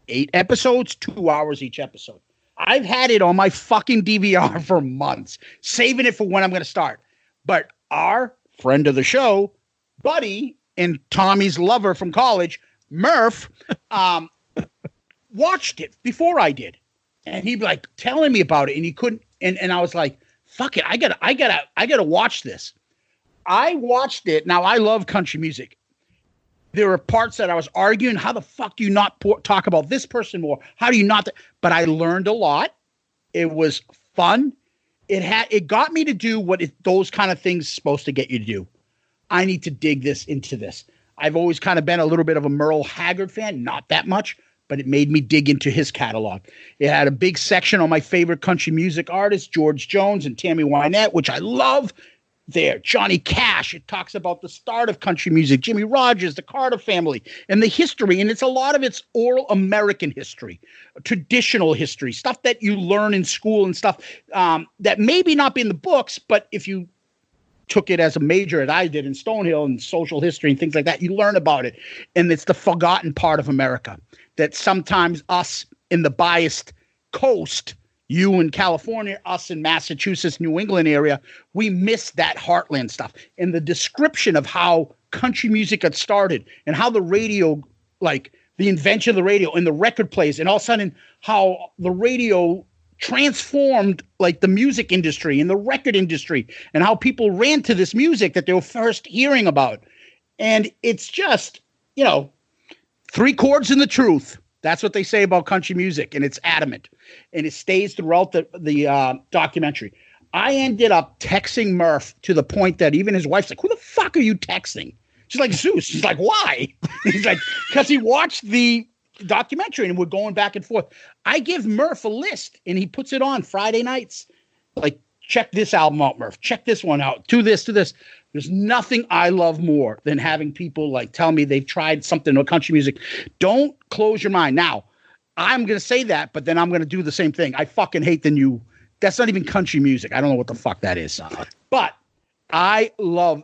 8 episodes, 2 hours each episode. I've had it on my fucking DVR for months, saving it for when I'm going to start. But our friend of the show, Buddy, and Tommy's lover from college, Murph, watched it before I did. And he'd be like telling me about it, and he couldn't. And I was like, fuck it. I gotta watch this. I watched it. Now I love country music. There were parts that I was arguing. How the fuck do you not talk about this person more? How do you not? But I learned a lot. It was fun. It got me to do what those kind of things supposed to get you to do. I need to dig into this. I've always kind of been a little bit of a Merle Haggard fan, not that much, but it made me dig into his catalog. It had a big section on my favorite country music artists, George Jones and Tammy Wynette, which I love. There, Johnny Cash. It talks about the start of country music, Jimmy Rogers, the Carter family, and the history. And it's a lot of it's oral American history, traditional history, stuff that you learn in school and stuff that maybe not be in the books, but if you took it as a major, as I did in Stonehill and social history and things like that, you learn about it. And it's the forgotten part of America that sometimes us in the biased coast, you in California, us in Massachusetts, New England area, we miss that heartland stuff. And the description of how country music got started and how the radio, like the invention of the radio and the record plays, and all of a sudden how the radio transformed like the music industry and the record industry and how people ran to this music that they were first hearing about. And it's just, 3 chords and the truth. That's what they say about country music, and it's adamant, and it stays throughout the documentary. I ended up texting Murph to the point that even his wife's like, "Who the fuck are you texting?" She's like, "Zeus." She's like, "Why?" He's like, "Because he watched the documentary and we're going back and forth." I give Murph a list, and he puts it on Friday nights. Like, check this album out, Murph. Check this one out. Do this, do this. There's nothing I love more than having people like tell me they've tried something with country music. Don't close your mind. Now, I'm going to say that, but then I'm going to do the same thing. I fucking hate the new. That's not even country music. I don't know what the fuck that is. But I love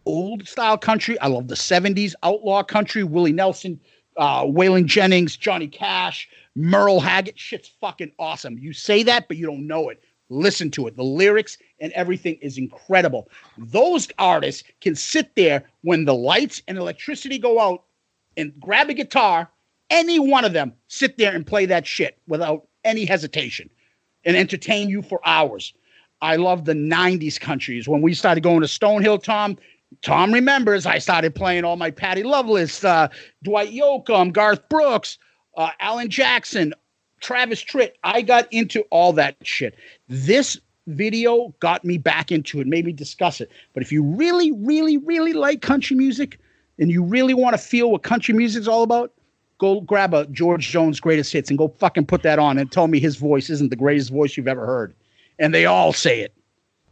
old style country. I love the 70s outlaw country. Willie Nelson, Waylon Jennings, Johnny Cash, Merle Haggard. Shit's fucking awesome. You say that, but you don't know it. Listen to it. The lyrics and everything is incredible. Those artists can sit there when the lights and electricity go out and grab a guitar, any one of them, sit there and play that shit without any hesitation and entertain you for hours. I love the 90s countries. When we started going to Stonehill, Tom remembers I started playing all my Patty Loveless, Dwight Yoakam, Garth Brooks, Alan Jackson, Travis Tritt. I got into all that shit. This video got me back into it, made me discuss it. But if you really, really, really like country music and you really want to feel what country music is all about, go grab a George Jones Greatest Hits and go fucking put that on and tell me his voice isn't the greatest voice you've ever heard. And they all say it.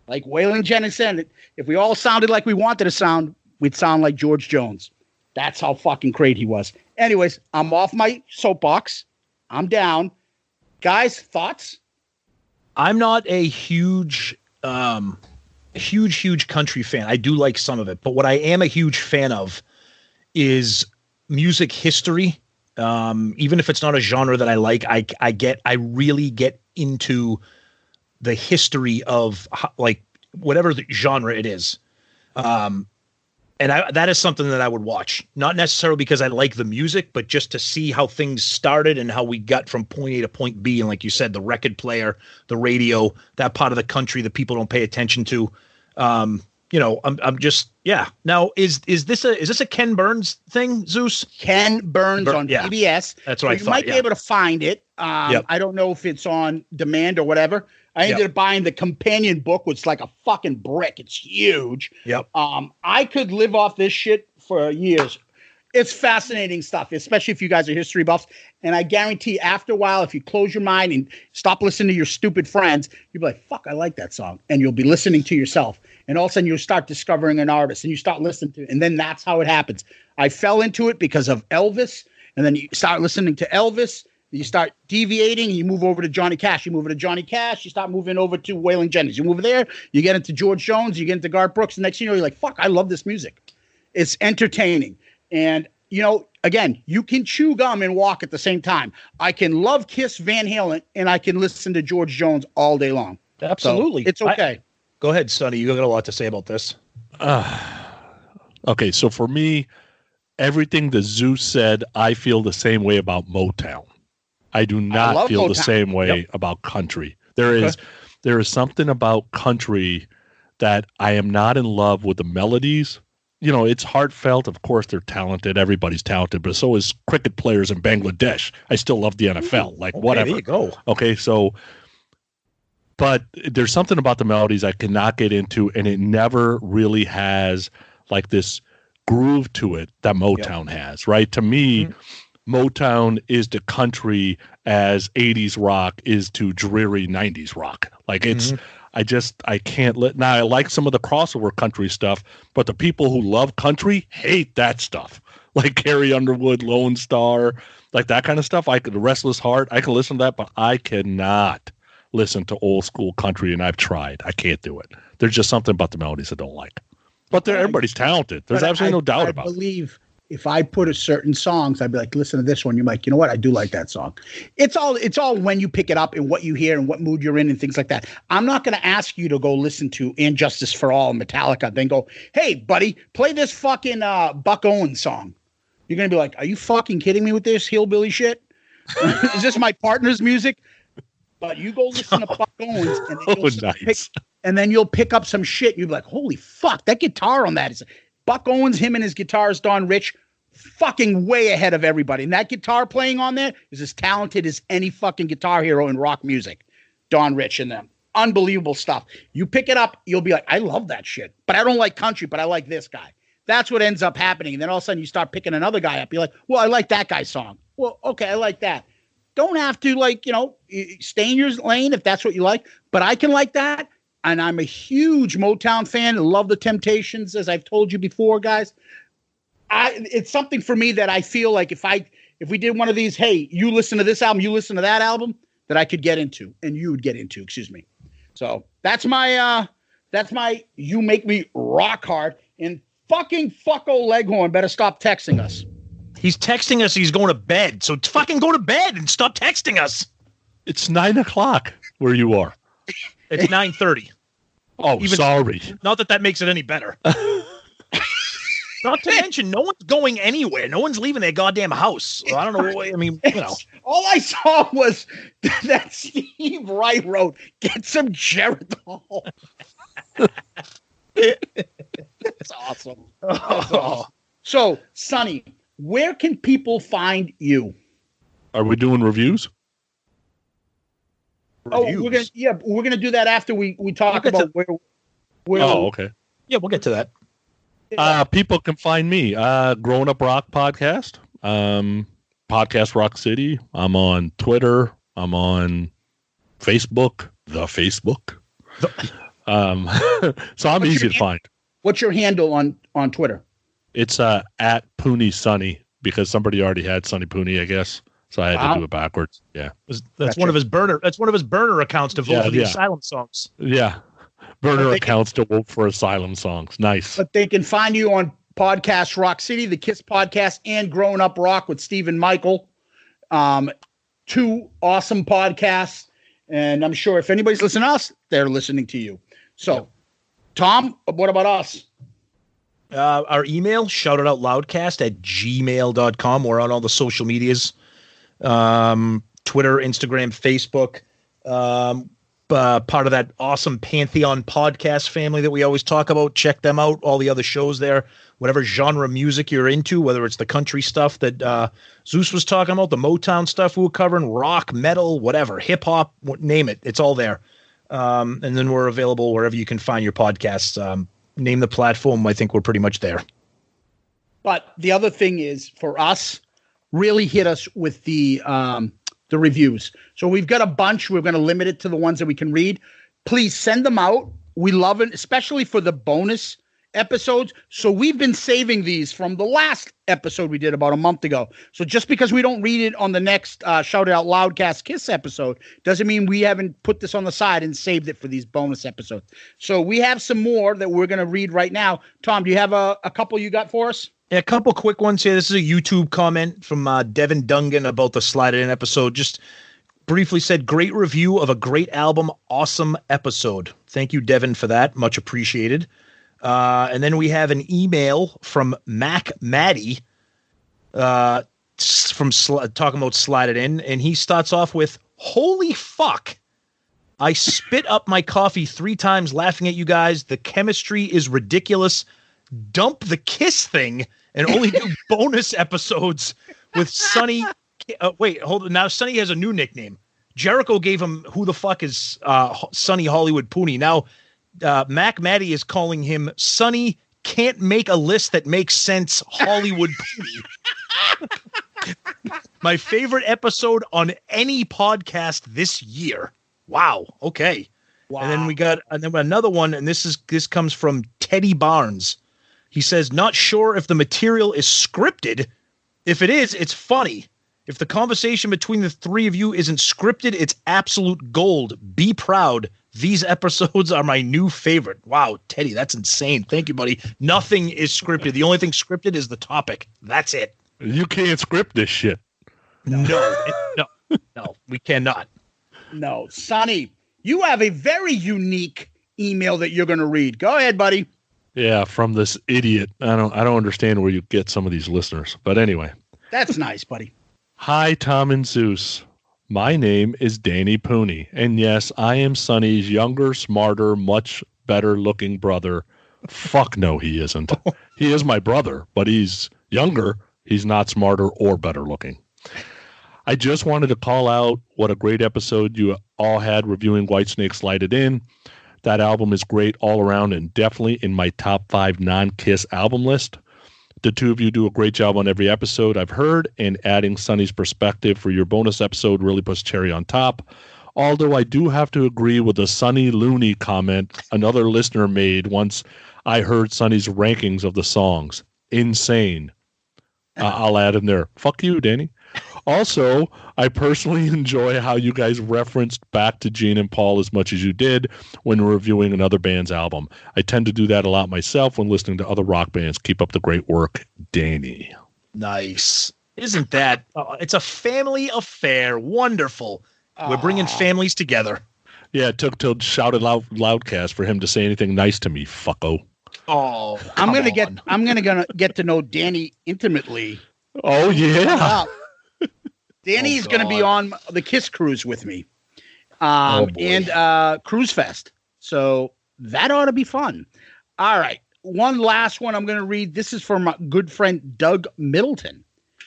Like Waylon Jennings said, if we all sounded like we wanted to sound, we'd sound like George Jones. That's how fucking great he was. Anyways, I'm off my soapbox. I'm down. Guys, thoughts?
I'm not a huge country fan. I do like some of it, but what I am a huge fan of is music history. Even if it's not a genre that I like, I really get into the history of like whatever the genre it is. And that is something that I would watch, not necessarily because I like the music, but just to see how things started and how we got from point A to point B. And like you said, the record player, the radio, that part of the country that people don't pay attention to. I'm just, yeah. Now, is this a Ken Burns thing, Zeus?
Ken Burns on PBS.
That's what I thought.
You might be able to find it. I don't know if it's on demand or whatever. I ended up buying the companion book, which is like a fucking brick. It's huge.
Yep.
I could live off this shit for years. It's fascinating stuff, especially if you guys are history buffs. And I guarantee after a while, if you close your mind and stop listening to your stupid friends, you'll be like, fuck, I like that song. And you'll be listening to yourself. And all of a sudden you'll start discovering an artist and you start listening to it. And then that's how it happens. I fell into it because of Elvis. And then you start listening to Elvis. You start deviating and you move over to Johnny Cash. You move over to Johnny Cash. You start moving over to Waylon Jennings. You move there. You get into George Jones. You get into Garth Brooks. The next thing you know, you're like, fuck, I love this music. It's entertaining. And, again, you can chew gum and walk at the same time. I can love Kiss, Van Halen, and I can listen to George Jones all day long.
Absolutely.
So it's okay.
Go ahead, Sonny. You got a lot to say about this.
Okay, so for me, everything that Zeus said, I feel the same way about Motown. I do not feel the same way about country. There is something about country that I am not in love with the melodies. It's heartfelt. Of course, they're talented. Everybody's talented, but so is cricket players in Bangladesh. I still love the NFL. Whatever.
There you go.
Okay, so, but there's something about the melodies I cannot get into, and it never really has like this groove to it that Motown has, right? To me, Motown is to country as 80s rock is to dreary 90s rock. Like it's, I can't let, now I like some of the crossover country stuff, but the people who love country hate that stuff. Like Carrie Underwood, Lone Star, like that kind of stuff. The Restless Heart, I can listen to that, but I cannot listen to old school country, and I've tried. I can't do it. There's just something about the melodies I don't like. But everybody's talented. There's absolutely no doubt about it.
I believe if I put a certain songs, I'd be like, listen to this one. You're like, you know what? I do like that song. It's all when you pick it up and what you hear and what mood you're in and things like that. I'm not going to ask you to go listen to And Justice for All, Metallica, then go, hey, buddy, play this fucking Buck Owens song. You're going to be like, are you fucking kidding me with this hillbilly shit? Is this my partner's music? But you go listen to Buck Owens and then you'll pick up some shit. You'll be like, holy fuck, that guitar on that is Buck Owens, him and his guitarist, Don Rich, fucking way ahead of everybody. And that guitar playing on there is as talented as any fucking guitar hero in rock music. Don Rich and them. Unbelievable stuff. You pick it up, you'll be like, I love that shit. But I don't like country, but I like this guy. That's what ends up happening. And then all of a sudden you start picking another guy up. You're like, well, I like that guy's song. Well, okay, I like that. Don't have to, like, stay in your lane if that's what you like. But I can like that. And I'm a huge Motown fan. Love the Temptations, as I've told you before, guys. It's something for me that I feel like if we did one of these, hey, you listen to this album, you listen to that album, that I could get into, and you would get into, excuse me. So that's my you make me rock hard. And fucking fucko Leghorn better stop texting us.
He's texting us. He's going to bed. So fucking go to bed and stop texting us.
It's 9:00 where you are.
It's 9:30.
Oh, sorry.
Not that makes it any better. Not to mention, no one's going anywhere. No one's leaving their goddamn house. So I don't know. I mean,
All I saw was that Steve Wright wrote, get some Geritol. That's awesome. That's awesome. So, Sonny, where can people find you?
Are we doing reviews?
Reviews?
We're gonna do that after we talk about where.
Oh, okay.
Yeah, we'll get to that.
People can find me, Grown Up Rock Podcast, Podcast Rock City. I'm on Twitter. I'm on Facebook, the Facebook. So I'm easy to find.
What's your handle on Twitter?
It's at Pooni Sonny, because somebody already had Sonny Pooni, I guess. So I had to do it backwards. Yeah.
That's one of his burner accounts to vote for the Asylum songs.
Yeah. Burner accounts to vote for Asylum songs. Nice.
But they can find you on Podcast Rock City, the Kiss Podcast, and Grown Up Rock with Steve and Michael. Two awesome podcasts. And I'm sure if anybody's listening to us, they're listening to you. So, Tom, what about us?
Our email, shoutitoutloudcast@gmail.com. We're on all the social medias. Twitter, Instagram, Facebook. Part of that awesome Pantheon podcast family that we always talk about. Check them out. All the other shows there. Whatever genre music you're into, whether it's the country stuff that Zeus was talking about, the Motown stuff we were covering, rock, metal, whatever, hip hop, name it. It's all there. And then we're available wherever you can find your podcasts. Name the platform. I think we're pretty much there.
But the other thing is, for us, really hit us with the reviews. So we've got a bunch. We're going to limit it to the ones that we can read. Please send them out. We love it, especially for the bonus episodes. So we've been saving these from the last episode we did about a month ago. So just because we don't read it on the next Shout It Out Loudcast Kiss episode doesn't mean we haven't put this on the side and saved it for these bonus episodes. So we have some more that we're going to read right now. Tom, do you have a couple you got for us?
Yeah, a couple quick ones here. This is a YouTube comment from Devin Dungan about the Slide It In episode. Just briefly said, great review of a great album. Awesome episode. Thank you, Devin, for that. Much appreciated. And then we have an email from Mac Maddie from talking about Slide It In. And he starts off with, holy fuck. I spit up my coffee 3 times laughing at you guys. The chemistry is ridiculous. Dump the Kiss thing and only do bonus episodes with Sonny. Wait, hold on. Now Sonny has a new nickname. Jericho gave him who the fuck is Sonny Hollywood Pooni. Now Mac Maddie is calling him Sonny can't make a list that makes sense. Hollywood Pooni. My favorite episode on any podcast this year. Wow. Okay.
Wow.
And then another one, and this comes from Teddy Barnes. He says, not sure if the material is scripted. If it is, it's funny. If the conversation between the three of you isn't scripted, it's absolute gold. Be proud. These episodes are my new favorite. Wow, Teddy, that's insane. Thank you, buddy. Nothing is scripted. The only thing scripted is the topic. That's it.
You can't script this shit.
No, we cannot.
No. Sonny, you have a very unique email that you're going to read. Go ahead, buddy.
Yeah, from this idiot. I don't understand where you get some of these listeners. But anyway.
That's nice, buddy.
Hi, Tom and Zeus. My name is Danny Pooni, and yes, I am Sonny's younger, smarter, much better-looking brother. Fuck no, he isn't. He is my brother, but he's younger. He's not smarter or better-looking. I just wanted to call out what a great episode you all had reviewing Whitesnake Slide It In. That album is great all around and definitely in my top 5 non-Kiss album list. The two of you do a great job on every episode I've heard, and adding Sonny's perspective for your bonus episode really puts cherry on top. Although I do have to agree with the Sonny Looney comment another listener made once I heard Sonny's rankings of the songs. Insane. I'll add in there. Fuck you, Danny. Also, I personally enjoy how you guys referenced back to Gene and Paul as much as you did when reviewing another band's album. I tend to do that a lot myself when listening to other rock bands. Keep up the great work, Danny.
Nice. Isn't that? It's a family affair. Wonderful. We're bringing families together.
Yeah, it took till Shouted Loudcast for him to say anything nice to me, fucko.
Oh,
I'm gonna get to know Danny intimately.
Oh yeah.
Danny's going to be on the Kiss Cruise with me, and Cruise Fest. So that ought to be fun. All right. One last one I'm going to read. This is from my good friend Doug Middleton.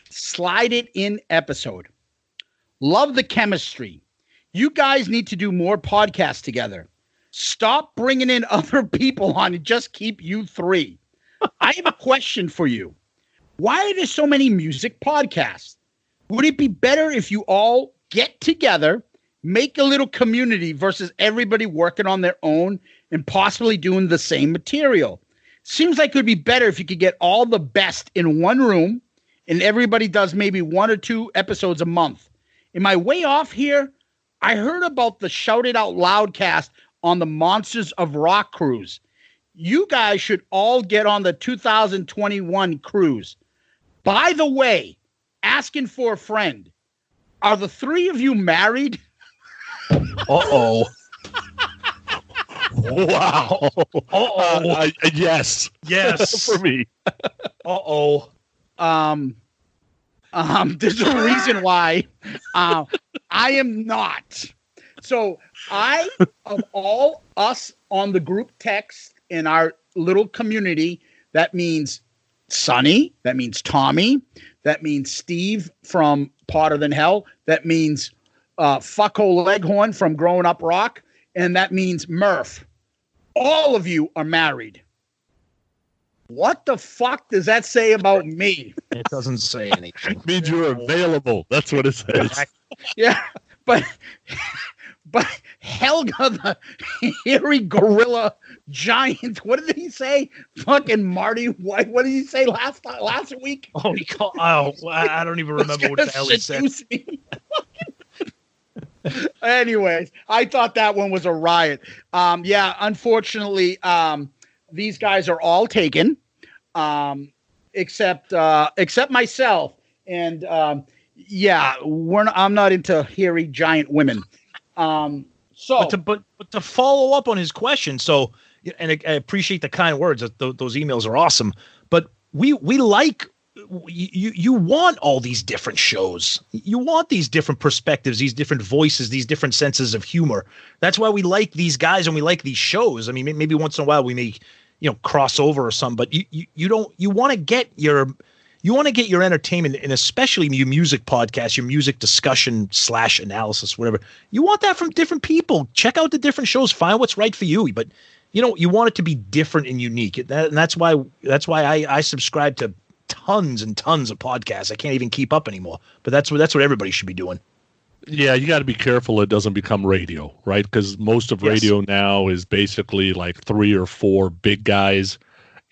Slide It In episode. Love the chemistry. You guys need to do more podcasts together. Stop bringing in other people on and just keep you three. I have a question for you. Why are there so many music podcasts? Would it be better if you all get together, make a little community versus everybody working on their own and possibly doing the same material? Seems like it would be better if you could get all the best in one room and everybody does maybe 1 or 2 episodes a month. Am I way off here? I heard about the Shout It Out Loudcast on the Monsters of Rock cruise. You guys should all get on the 2021 cruise. By the way, asking for a friend. Are the three of you married?
Uh-oh.
Wow.
Uh-oh.
Yes.
Yes.
For me.
Uh-oh.
There's a reason why I am not. So of all us on the group text in our little community, that means Sonny, that means Tommy, that means Steve from Potter Than Hell, that means Fuckhole Leghorn from Growing Up Rock, and that means Murph. All of you are married. What the fuck does that say about me?
It doesn't say anything.
It means you're available. That's what it says.
Yeah, but Helga, the hairy gorilla giant. What did he say? Fucking Marty White. What did he say last week?
Oh, I don't even remember what the hell he said.
Anyways, I thought that one was a riot. Yeah, unfortunately, these guys are all taken, except myself. And yeah, I'm not into hairy giant women. But
to follow up on his question, so, and I appreciate the kind words. Those emails are awesome. But we like, you want all these different shows. You want these different perspectives, these different voices, these different senses of humor. That's why we like these guys and we like these shows. I mean, maybe once in a while we may, cross over or something, but you want to get your entertainment, and especially your music podcast, your music discussion / analysis, whatever. You want that from different people. Check out the different shows. Find what's right for you. But you want it to be different and unique. And that's why I subscribe to tons and tons of podcasts. I can't even keep up anymore. But that's what everybody should be doing.
Yeah, you got to be careful it doesn't become radio, right? Because most of radio now is basically like 3 or 4 big guys,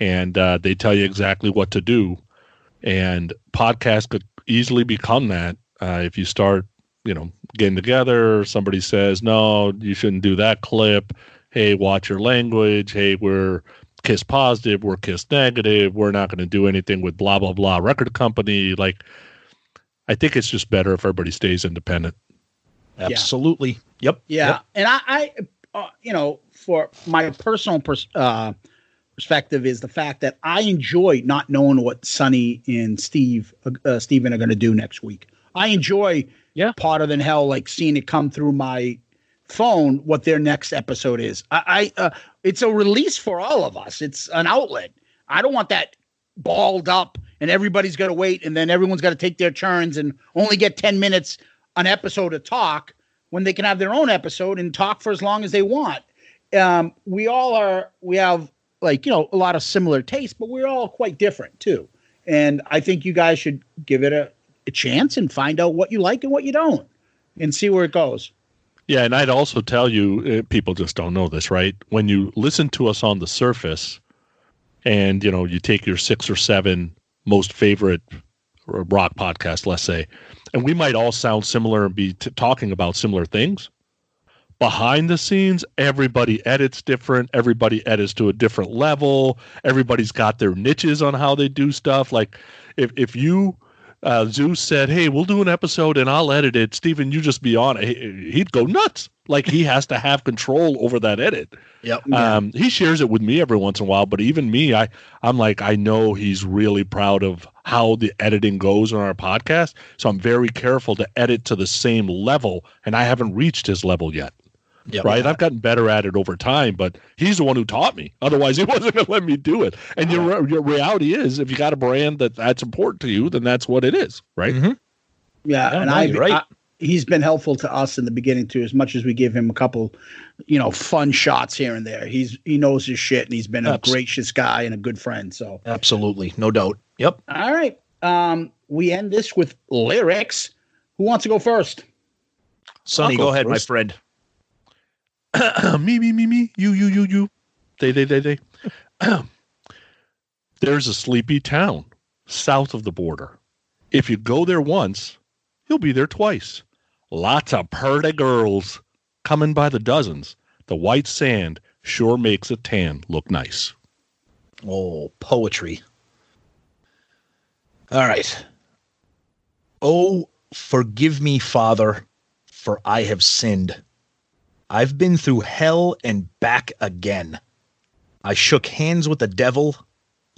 and they tell you exactly what to do. And podcasts could easily become that if you start, getting together. Somebody says, no, you shouldn't do that clip. Hey, watch your language. Hey, we're KISS positive. We're KISS negative. We're not going to do anything with blah, blah, blah record company. Like, I think it's just better if everybody stays independent.
Absolutely. Yep.
Yeah.
Yep.
And I for my personal perspective is the fact that I enjoy not knowing what Sonny and Steven are going to do next week. I enjoy Hotter Than Hell, like seeing it come through my phone, what their next episode is. It's a release for all of us. It's an outlet. I don't want that balled up and everybody's got to wait and then everyone's got to take their turns and only get 10 minutes an episode to talk when they can have their own episode and talk for as long as they want. We have like, a lot of similar tastes, but we're all quite different too. And I think you guys should give it a chance and find out what you like and what you don't and see where it goes.
Yeah. And I'd also tell you, people just don't know this, right? When you listen to us on the surface and, you take your 6 or 7 most favorite rock podcasts, let's say, and we might all sound similar and be talking about similar things. Behind the scenes, everybody edits different. Everybody edits to a different level. Everybody's got their niches on how they do stuff. Like if you, Zeus said, hey, we'll do an episode and I'll edit it. Steven, you just be on it. He'd go nuts. Like he has to have control over that edit.
Yep.
He shares it with me every once in a while, but even me, I'm like, I know he's really proud of how the editing goes on our podcast. So I'm very careful to edit to the same level, and I haven't reached his level yet.
Yep.
Right? I've gotten better at it over time, but he's the one who taught me. Otherwise, he wasn't going to let me do it. And your reality is, if you got a brand that's important to you, then that's what it is, right?
Mm-hmm.
Yeah, and he's been helpful to us in the beginning too. As much as we give him a couple, fun shots here and there, he knows his shit, and he's been a gracious guy and a good friend. So
absolutely, no doubt. Yep.
All right. We end this with lyrics. Who wants to go first?
Sonny, go ahead, my friend.
Me, you. They. There's a sleepy town south of the border. If you go there once, you'll be there twice. Lots of purty girls coming by the dozens. The white sand sure makes a tan look nice.
Oh, poetry. All right. Oh, forgive me, Father, for I have sinned. I've been through hell and back again. I shook hands with the devil,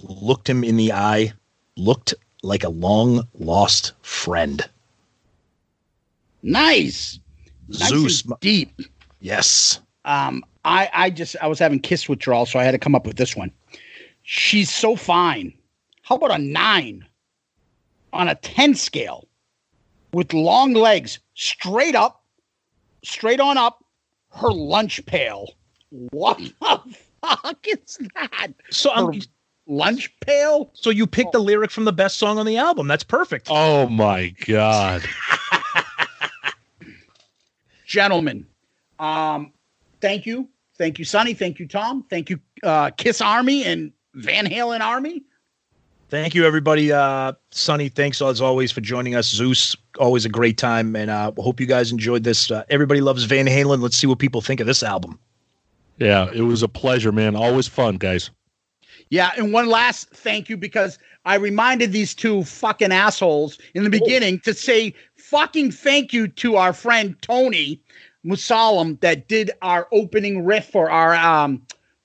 looked him in the eye, looked like a long-lost friend.
Nice.
Zeus.
And deep.
Yes.
I was having kiss withdrawal, so I had to come up with this one. She's so fine. How about a 9 on a 10 scale with long legs, straight on up, her lunch pail. What the fuck is that?
So
lunch pail?
So you picked the lyric from the best song on the album. That's perfect.
Oh my God.
Gentlemen, thank you. Thank you, Sonny. Thank you, Tom. Thank you, Kiss Army and Van Halen Army.
Thank you, everybody. Sonny, thanks as always for joining us. Zeus, always a great time, and hope you guys enjoyed this. Everybody loves Van Halen. Let's see what people think of this album.
Yeah, it was a pleasure, man. Always fun, guys.
Yeah, and one last thank you, because I reminded these two fucking assholes in the beginning to say fucking thank you to our friend Tony Musalam that did our opening riff for our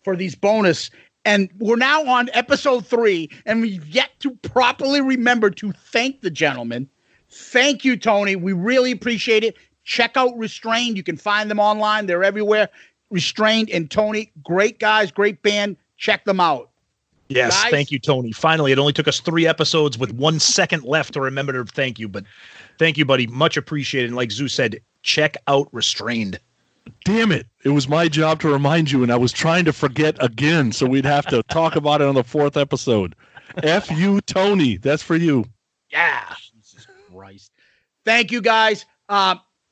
for these bonus. And we're now on episode 3, and we've yet to properly remember to thank the gentleman. Thank you, Tony. We really appreciate it. Check out Restrained. You can find them online. They're everywhere. Restrained and Tony, great guys, great band. Check them out.
Yes,
guys,
thank you, Tony. Finally, it only took us 3 episodes with 1 second left to remember to thank you. But thank you, buddy. Much appreciated. And like Zeus said, check out Restrained.
Damn it. It was my job to remind you, and I was trying to forget again, so we'd have to talk about it on the 4th episode. A.F.U. Tony, that's for you.
Yeah. Jesus Christ. Thank you, guys.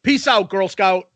Peace out, Girl Scout.